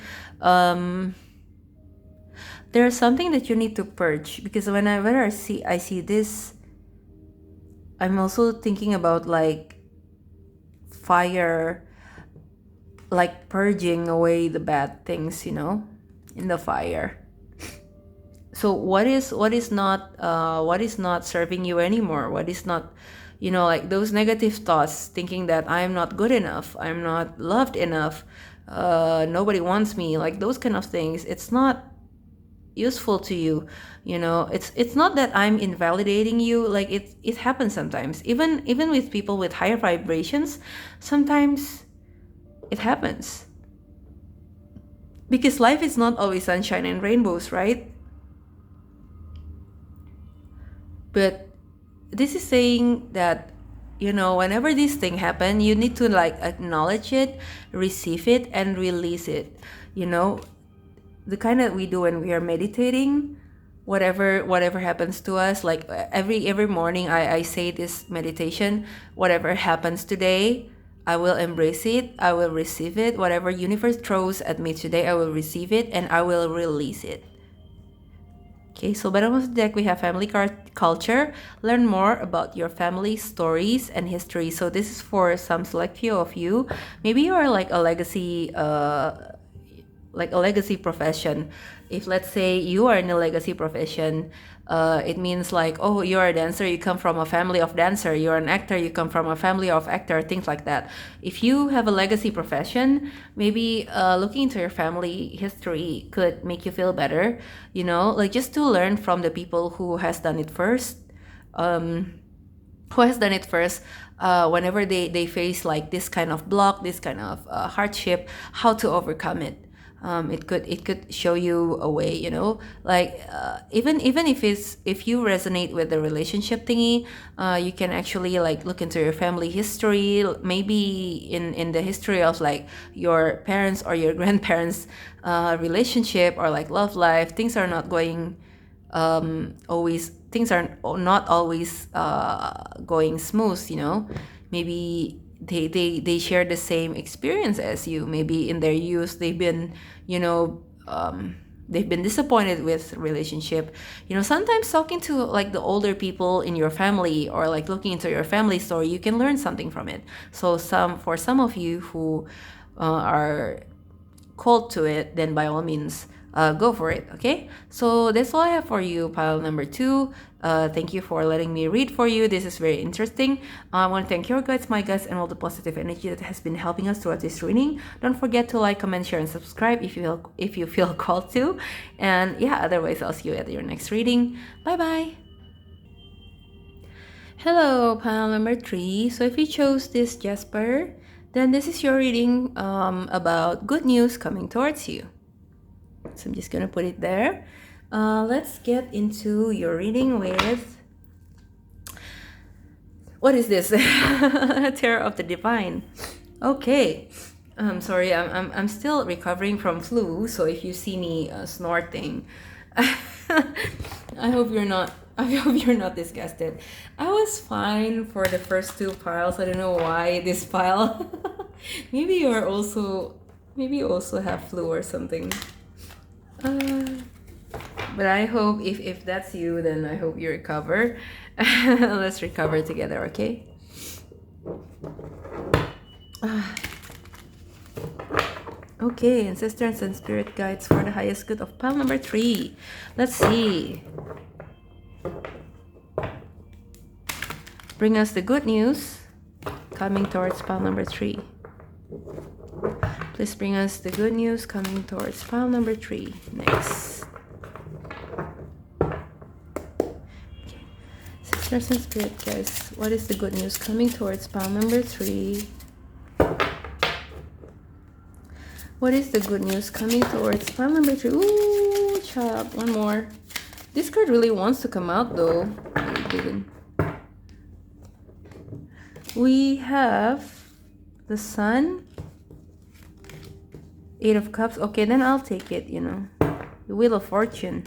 There's something that you need to purge, because whenever I see this, I'm also thinking about like fire, like purging away the bad things, in the fire. So what is not serving you anymore? What is not, like those negative thoughts, thinking that I'm not good enough, I'm not loved enough, nobody wants me, like those kind of things. It's not useful to you. It's not that I'm invalidating you. Like it happens sometimes, even with people with higher vibrations. Sometimes it happens, because life is not always sunshine and rainbows, right? But this is saying that, whenever this thing happen, you need to like acknowledge it, receive it, and release it. The kind that we do when we are meditating, whatever happens to us, like every morning I say this meditation: whatever happens today, I will embrace it, I will receive it. Whatever universe throws at me today, I will receive it and I will release it. Okay, so bottom of the deck we have family culture. Learn more about your family stories and history. So this is for some select few of you. Maybe you are like a legacy profession. If let's say you are in a legacy profession, it means like, oh, you're a dancer, you come from a family of dancer. You're an actor, you come from a family of actor, things like that. If you have a legacy profession, maybe looking into your family history could make you feel better, like just to learn from the people who has done it first. Whenever they face like this kind of block, this kind of hardship, how to overcome it. It could show you a way, like even if you resonate with the relationship thingy, you can actually like look into your family history, maybe in the history of like your parents or your grandparents relationship, or like love life. Things are not going not always going smooth. Maybe they share the same experience as you. Maybe in their youth they've been disappointed with relationship. Sometimes talking to like the older people in your family, or like looking into your family story, you can learn something from it. So for some of you who are called to it, then by all means go for it. Okay, so that's all I have for you, pile number 2. Thank you for letting me read for you. This is very interesting. I want to thank your guides, my guides, and all the positive energy that has been helping us throughout this reading. Don't forget to like, comment, share, and subscribe if you feel called to. And yeah, otherwise I'll see you at your next reading. Bye bye. Hello, pile number 3. So if you chose this Jasper, then this is your reading about good news coming towards you. So I'm just gonna put it there. Let's get into your reading with, what is this? Terror of the Divine. Okay. Sorry, I'm still recovering from flu, so if you see me snorting, I hope you're not. I hope you're not disgusted. I was fine for the first two piles. I don't know why this pile. Maybe you're also. Maybe you also have flu or something. But I hope if that's you, then I hope you recover. Let's recover together, okay? Okay, ancestors and spirit guides for the highest good of pile number 3. Let's see. Bring us the good news coming towards pile number 3. Please bring us the good news coming towards pile number 3. Next. Okay. Sisters and spirit guides, what is the good news coming towards pile number 3? What is the good news coming towards pile number 3? Ooh, chop. One more. This card really wants to come out though. It didn't. We have the Sun, 8 of Cups. Okay, then I'll take it, you know. The Wheel of Fortune.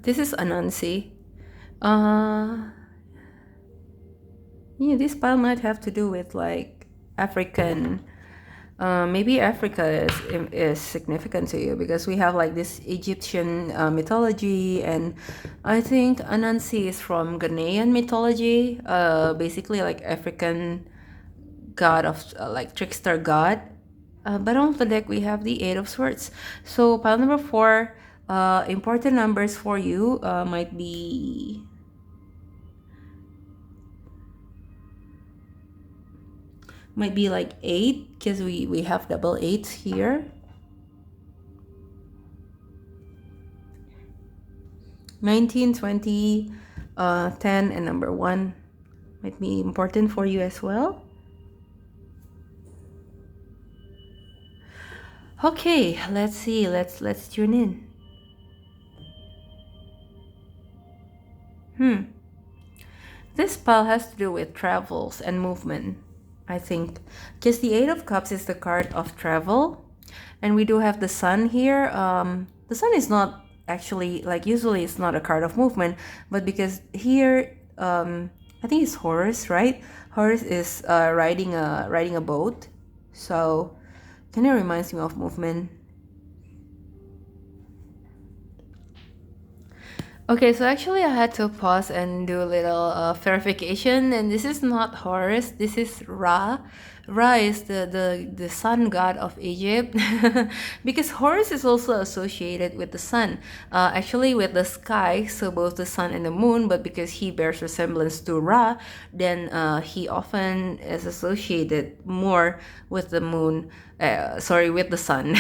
This is Anansi. Yeah, this pile might have to do with like African. Maybe Africa is significant to you because we have like this Egyptian mythology, and I think Anansi is from Ghanaian mythology, basically like African god of like trickster god. Bottom of the deck we have the 8 of Swords. So pile number 4, important numbers for you might be like 8, because we have double 8s here. 19, 20, 10, and number 1 might be important for you as well. Okay, let's see. Let's tune in. This pile has to do with travels and movement, I think, because the 8 of Cups is the card of travel, and we do have the Sun here. The Sun is not actually, like, usually it's not a card of movement, but because here I think it's Horus, right? Horus is riding a boat, so kind of reminds me of movement. Okay, so actually I had to pause and do a little verification, and this is not Horus, this is Ra. Ra is the sun god of Egypt, because Horus is also associated with the sun, actually with the sky, so both the sun and the moon, but because he bears resemblance to Ra, then he often is associated more with the moon, with the sun.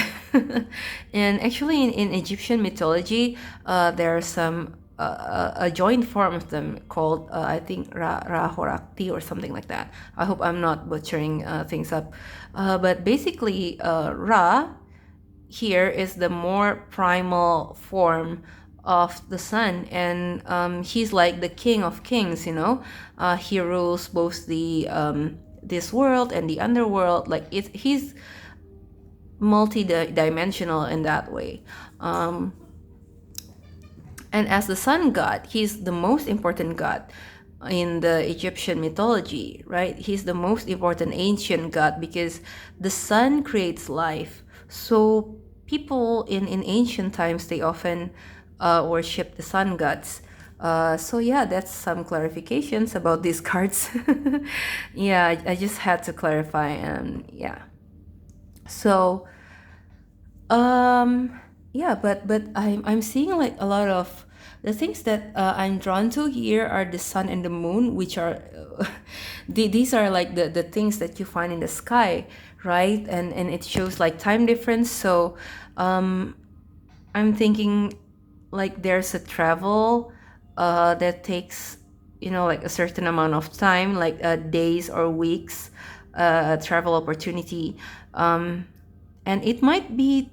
And actually in Egyptian mythology, there are some a joint form of them called I think Ra Horakti or something like that. I hope I'm not butchering things up, but basically Ra here is the more primal form of the sun, and he's like the king of kings, you know. He rules both the this world and the underworld. Like he's multi-dimensional in that way. And as the sun god, he's the most important god in the Egyptian mythology, right? He's the most important ancient god because the sun creates life. So people in ancient times, they often worship the sun gods. So yeah, that's some clarifications about these cards. Yeah, I just had to clarify, and yeah. So yeah, but I'm seeing like a lot of the things that I'm drawn to here are the sun and the moon, which are these are like the things that you find in the sky, right? And it shows like time difference. So I'm thinking like there's a travel that takes like a certain amount of time, like days or weeks, travel opportunity. And it might be,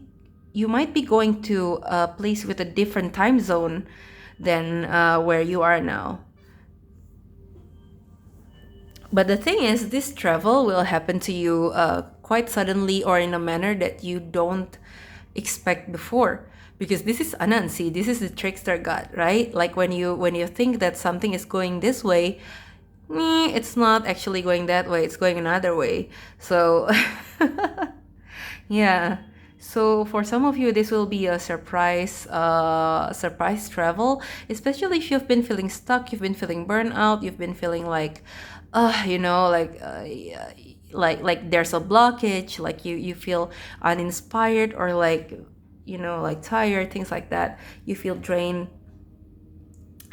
you might be going to a place with a different time zone than where you are now. But the thing is, this travel will happen to you quite suddenly or in a manner that you don't expect before. Because this is Anansi, this is the trickster god, right? Like when you think that something is going this way, it's not actually going that way, it's going another way. So yeah. So for some of you, this will be a surprise travel, especially if you've been feeling stuck, you've been feeling burnout, you've been feeling like, yeah, like there's a blockage, like you feel uninspired or like, like tired, things like that. You feel drained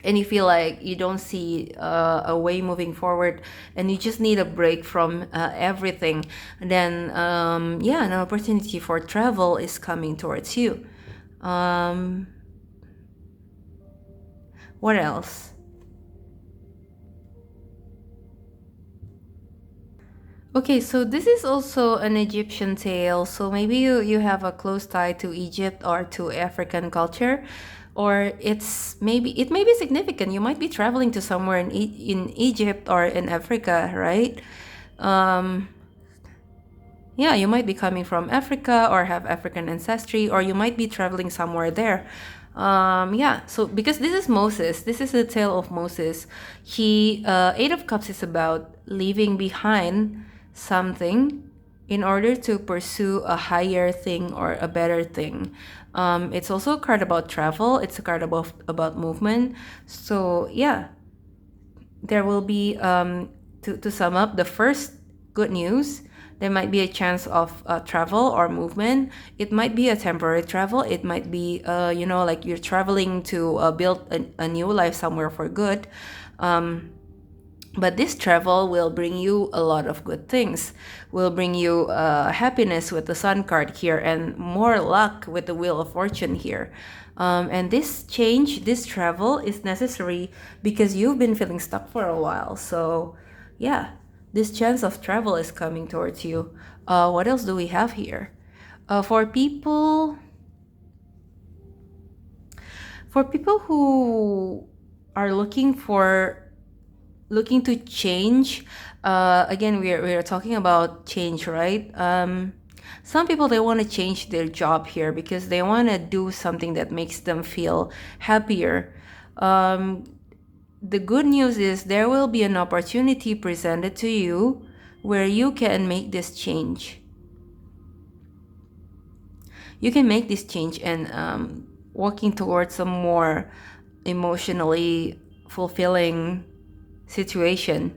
and you feel like you don't see a way moving forward and you just need a break from everything, then yeah, an opportunity for travel is coming towards you. What else? Okay, so this is also an Egyptian tale. So maybe you have a close tie to Egypt or to African culture, or it may be significant. You might be traveling to somewhere in Egypt or in Africa, right? Um, yeah, you might be coming from Africa or have African ancestry, or you might be traveling somewhere there. Yeah, so because this is Moses, this is the tale of Moses. Eight of Cups is about leaving behind something in order to pursue a higher thing or a better thing. It's also a card about travel. It's a card about movement. So yeah, there will be to sum up, the first good news, there might be a chance of travel or movement. It might be a temporary travel. It might be like you're traveling to build a new life somewhere for good. But this travel will bring you a lot of good things, will bring you happiness with the Sun card here, and more luck with the Wheel of Fortune here. And this change, this travel is necessary because you've been feeling stuck for a while. So yeah, this chance of travel is coming towards you. What else do we have here? For people who are looking to change, again, we're talking about change, right? Some people, they want to change their job here because they want to do something that makes them feel happier. The good news is there will be an opportunity presented to you where you can make this change. You can make this change and walking towards a more emotionally fulfilling situation,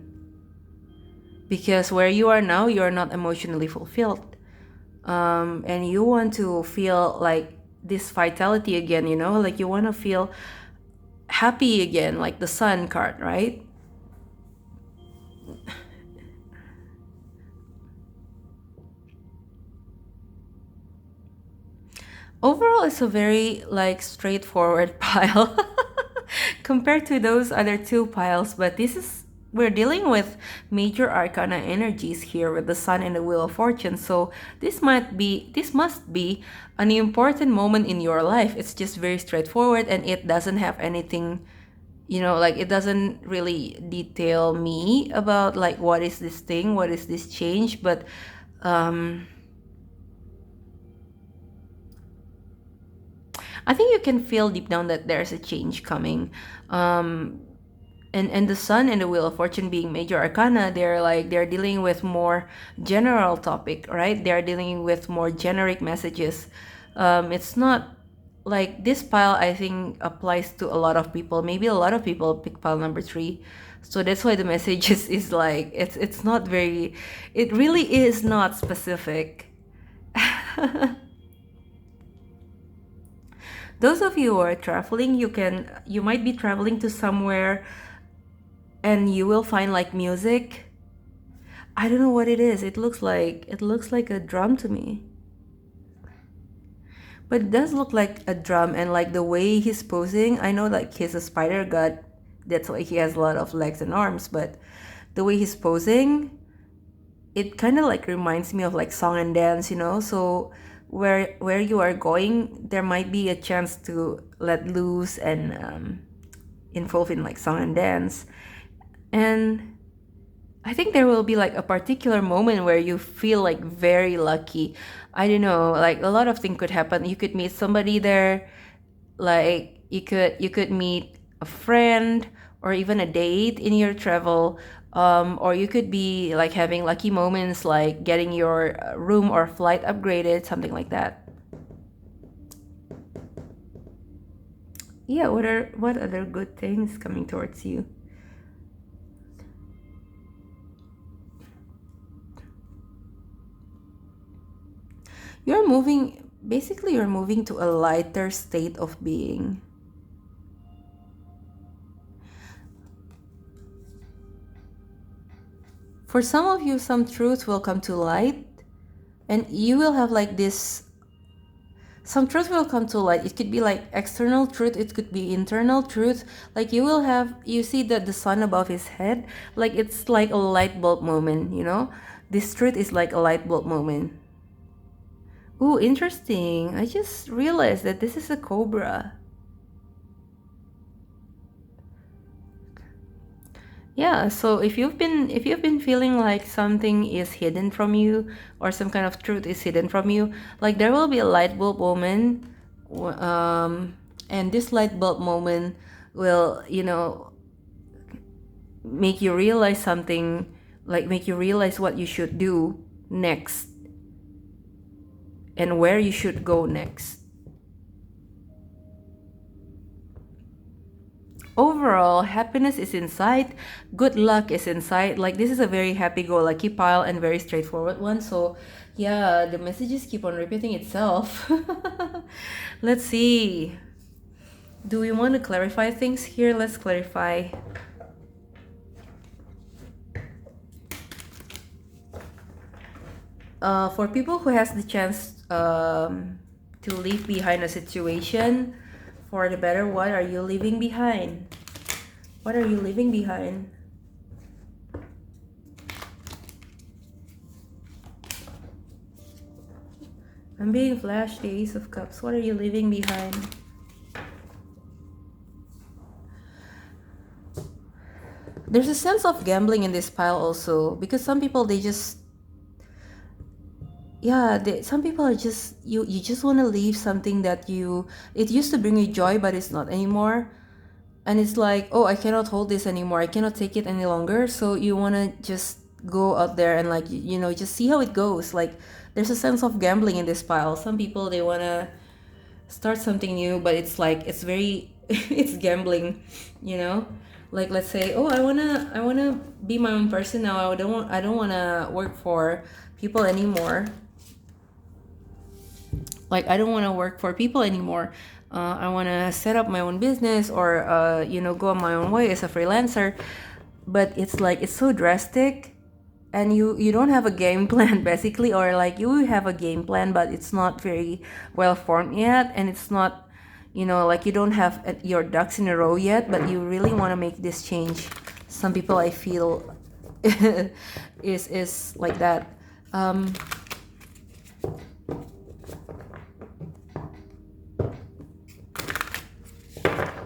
because where you are now, you are not emotionally fulfilled, and you want to feel like this vitality again, like you want to feel happy again, like the Sun card, right? Overall, it's a very like straightforward pile compared to those other two piles, but we're dealing with major arcana energies here with the Sun and the Wheel of Fortune. So this must be an important moment in your life. It's just very straightforward, and it doesn't have anything, like it doesn't really detail me about like what is this thing, what is this change, but I think you can feel deep down that there's a change coming. And the Sun and the Wheel of Fortune being major arcana, they're dealing with more general topic, right? They're dealing with more generic messages. It's not like this pile, I think, applies to a lot of people. Maybe a lot of people pick pile number 3. So that's why the message is like it's not very, it really is not specific. Those of you who are traveling, you might be traveling to somewhere and you will find like music. I don't know what it is. It looks like a drum to me. But it does look like a drum, and like the way he's posing, I know like he's a spider god. that's why he has a lot of legs and arms. But the way he's posing, it kind of like reminds me of like song and dance, you know. So where you are going, there might be a chance to let loose and involve in like song and dance. And I think there will be like a particular moment where you feel like very lucky. I don't know, like a lot of things could happen. You could meet somebody there, like you could meet a friend or even a date in your travel, or you could be like having lucky moments like getting your room or flight upgraded, something like that. Yeah, what other good things coming towards you? You're moving to a lighter state of being. For some of you, some truth will come to light, and you will have like this. Some truth will come to light. It could be like external truth, it could be internal truth. Like you see that the sun above his head, like it's like a light bulb moment, you know? This truth is like a light bulb moment. Ooh, interesting. I just realized that this is a cobra. Yeah, so if you've been feeling like something is hidden from you or some kind of truth is hidden from you, like there will be a light bulb moment, and this light bulb moment will, make you realize something, like make you realize what you should do next and where you should go next. Overall, happiness is in sight, good luck is in sight. Like this is a very happy-go-lucky pile and very straightforward one. So yeah, the messages keep on repeating itself. Let's see. Do we want to clarify things here? Let's clarify. For people who has the chance to leave behind a situation for the better, what are you leaving behind? What are you leaving behind? I'm being flashed the Ace of Cups. What are you leaving behind? There's a sense of gambling in this pile also, because some people they just some people are just you just want to leave something that it used to bring you joy but it's not anymore, and it's like, oh, I cannot hold this anymore, I cannot take it any longer. So you want to just go out there and like just see how it goes. Like there's a sense of gambling in this pile. Some people they want to start something new, but it's like it's very it's gambling, like let's say, oh, I want to be my own person now. I don't want to work for people anymore. Like I don't want to work for people anymore. I want to set up my own business or go on my own way as a freelancer. But it's like it's so drastic, and you don't have a game plan basically, or like you have a game plan but it's not very well formed yet, and it's not like you don't have your ducks in a row yet, but you really want to make this change. Some people I feel is like that.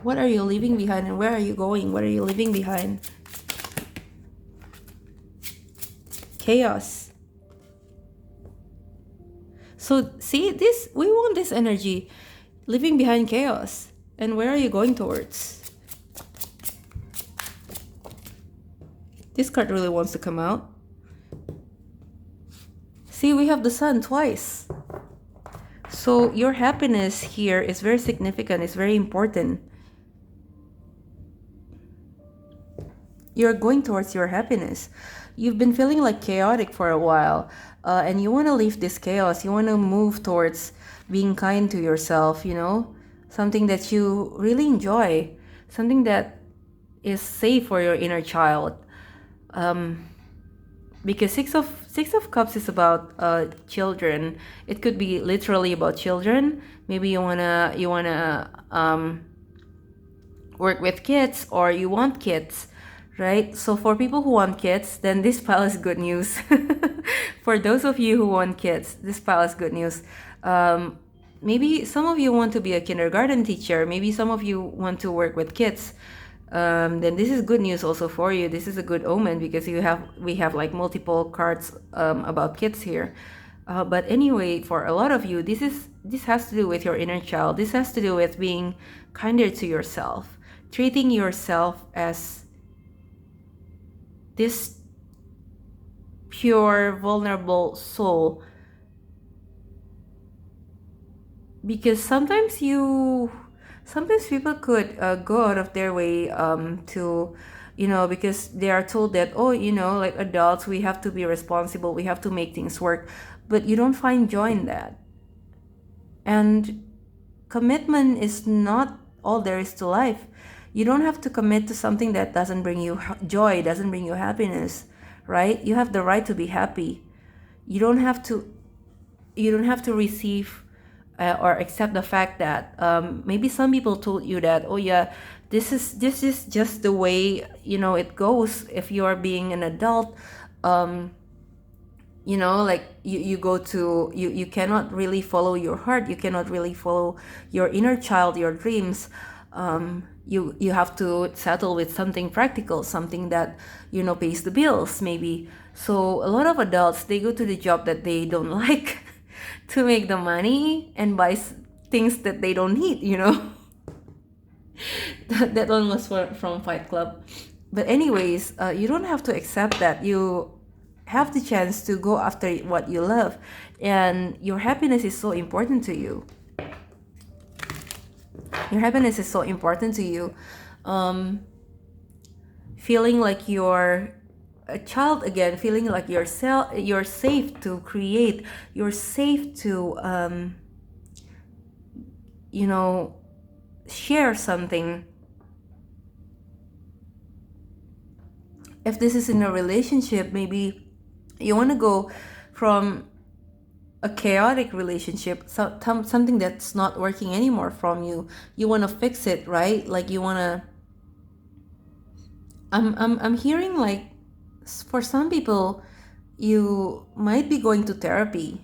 What are you leaving behind and where are you going? What are you leaving behind? Chaos. So see this, we want this energy, leaving behind chaos. And where are you going towards? This card really wants to come out. See, we have the sun twice. So your happiness here is very significant, it's very important. You're going towards your happiness. You've been feeling like chaotic for a while, and you want to leave this chaos. You want to move towards being kind to yourself, something that you really enjoy, something that is safe for your inner child. Because six of cups is about children. It could be literally about children. Maybe you wanna work with kids or you want kids, right? So for people who want kids, then this pile is good news. For those of you who want kids, this pile is good news. Maybe some of you want to be a kindergarten teacher. Maybe some of you want to work with kids. Then this is good news also for you. This is a good omen because we have like multiple cards about kids here. But anyway, for a lot of you, this has to do with your inner child. This has to do with being kinder to yourself, treating yourself as this pure, vulnerable soul. Because sometimes people could go out of their way to, because they are told that, oh, like adults, we have to be responsible, we have to make things work, but you don't find joy in that. And commitment is not all there is to life. You don't have to commit to something that doesn't bring you joy, doesn't bring you happiness, right? You have the right to be happy. You don't have to receive or accept the fact that maybe some people told you that, oh yeah, this is just the way it goes if you are being an adult. Like you go to you cannot really follow your heart, you cannot really follow your inner child, your dreams. You have to settle with something practical, something that pays the bills maybe. So a lot of adults, they go to the job that they don't like to make the money and buy things that they don't need. That one was from Fight Club. But anyways, you don't have to accept that. You have the chance to go after what you love, and your happiness is so important to you. Your happiness is so important to you. Feeling like you're a child again, feeling like you're safe to create, you're safe to share something. If this is in a relationship, maybe you want to go from a chaotic relationship, something that's not working anymore from you. You want to fix it, right? Like you want to. I'm hearing like, for some people, you might be going to therapy.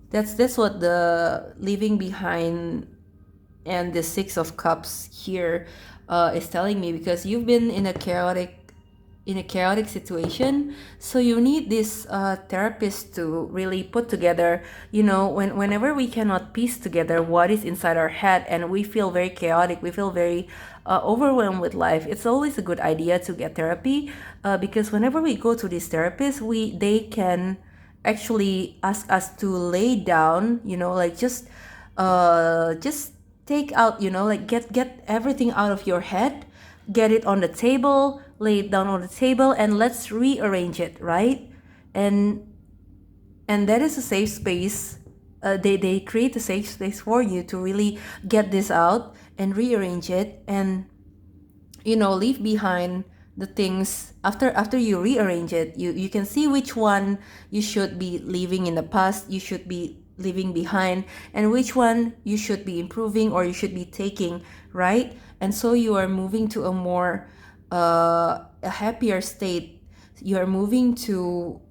That's what the leaving behind and the Six of Cups here is telling me, because you've been in a chaotic situation, so you need this therapist to really put together, whenever we cannot piece together what is inside our head and we feel very chaotic, we feel very overwhelmed with life. It's always a good idea to get therapy, because whenever we go to this therapist, they can actually ask us to lay down, like just take out, like get everything out of your head, get it on the table, lay it down on the table, and let's rearrange it, right? And that is a safe space. They create a safe space for you to really get this out and rearrange it, and leave behind the things after you rearrange it. You can see which one you should be leaving in the past, you should be leaving behind, and which one you should be improving or you should be taking, right? And so you are moving to a more a happier state. You are moving to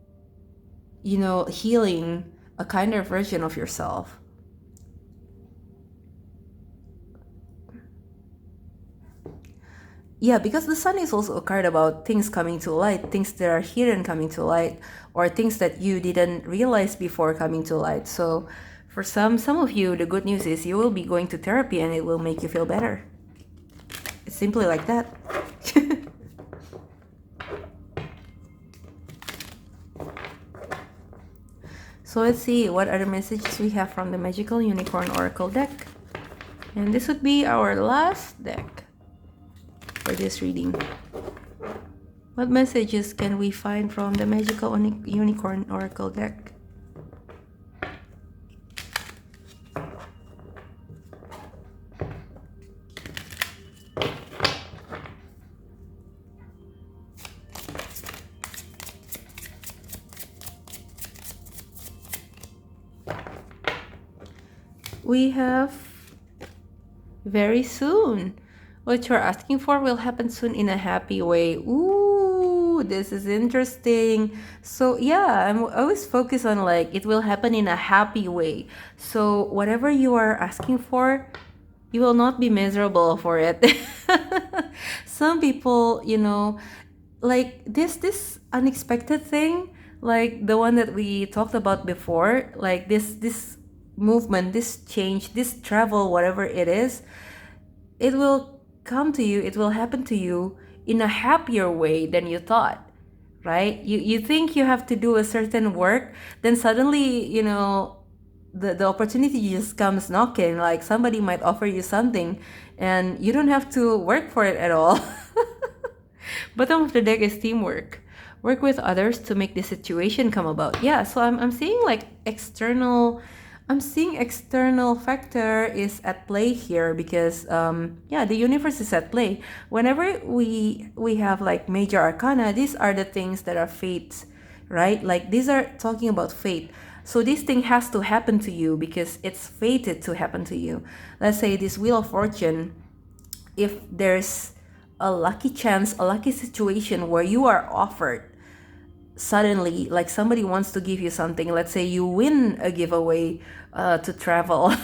healing, a kinder version of yourself. Yeah, because the sun is also a card about things coming to light, things that are hidden coming to light, or things that you didn't realize before coming to light. So for some of you, the good news is you will be going to therapy and it will make you feel better. It's simply like that. So let's see what other messages we have from the Magical Unicorn Oracle deck. And this would be our last deck for this reading. What messages can we find from the Magical Unicorn Oracle deck? We have very soon. what you're asking for will happen soon in a happy way. Ooh, this is interesting. So yeah, I'm always focused on like it will happen in a happy way. So whatever you are asking for, you will not be miserable for it. Some people, like this unexpected thing, like the one that we talked about before, like this movement, this change, this travel, whatever it is, it will come to you, it will happen to you in a happier way than you thought, right? You think you have to do a certain work, then suddenly, the opportunity just comes knocking, like somebody might offer you something and you don't have to work for it at all. Bottom of the deck is teamwork. Work with others to make the situation come about. Yeah, so I'm seeing like I'm seeing external factor is at play here because yeah, the universe is at play. Whenever we have like major arcana, these are the things that are fates, right? Like these are talking about fate. So this thing has to happen to you because it's fated to happen to you. Let's say this Wheel of Fortune, if there's a lucky chance, a lucky situation where you are offered suddenly, like somebody wants to give you something. Let's say you win a giveaway to travel.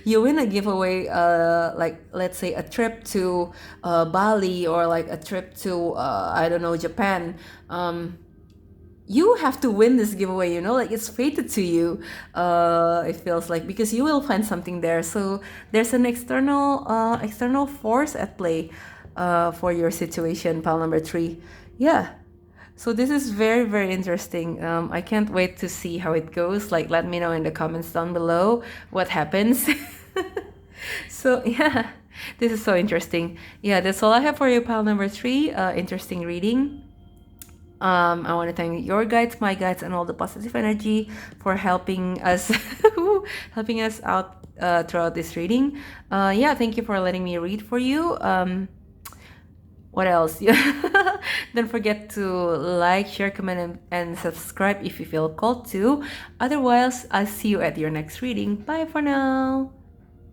You win a giveaway, like let's say a trip to Bali, or like a trip to I don't know, Japan. You have to win this giveaway, like it's fated to you. It feels like, because you will find something there. So there's an external force at play for your situation, pile number 3. Yeah, so this is very, very interesting. I can't wait to see how it goes. Like, let me know in the comments down below what happens. So yeah, this is so interesting. Yeah, that's all I have for you, pile number 3. Interesting reading. I want to thank your guides, my guides, and all the positive energy for helping us helping us out throughout this reading. Yeah, thank you for letting me read for you. What else? Don't forget to like, share, comment, and subscribe if you feel called to. Otherwise, I'll see you at your next reading. Bye for now.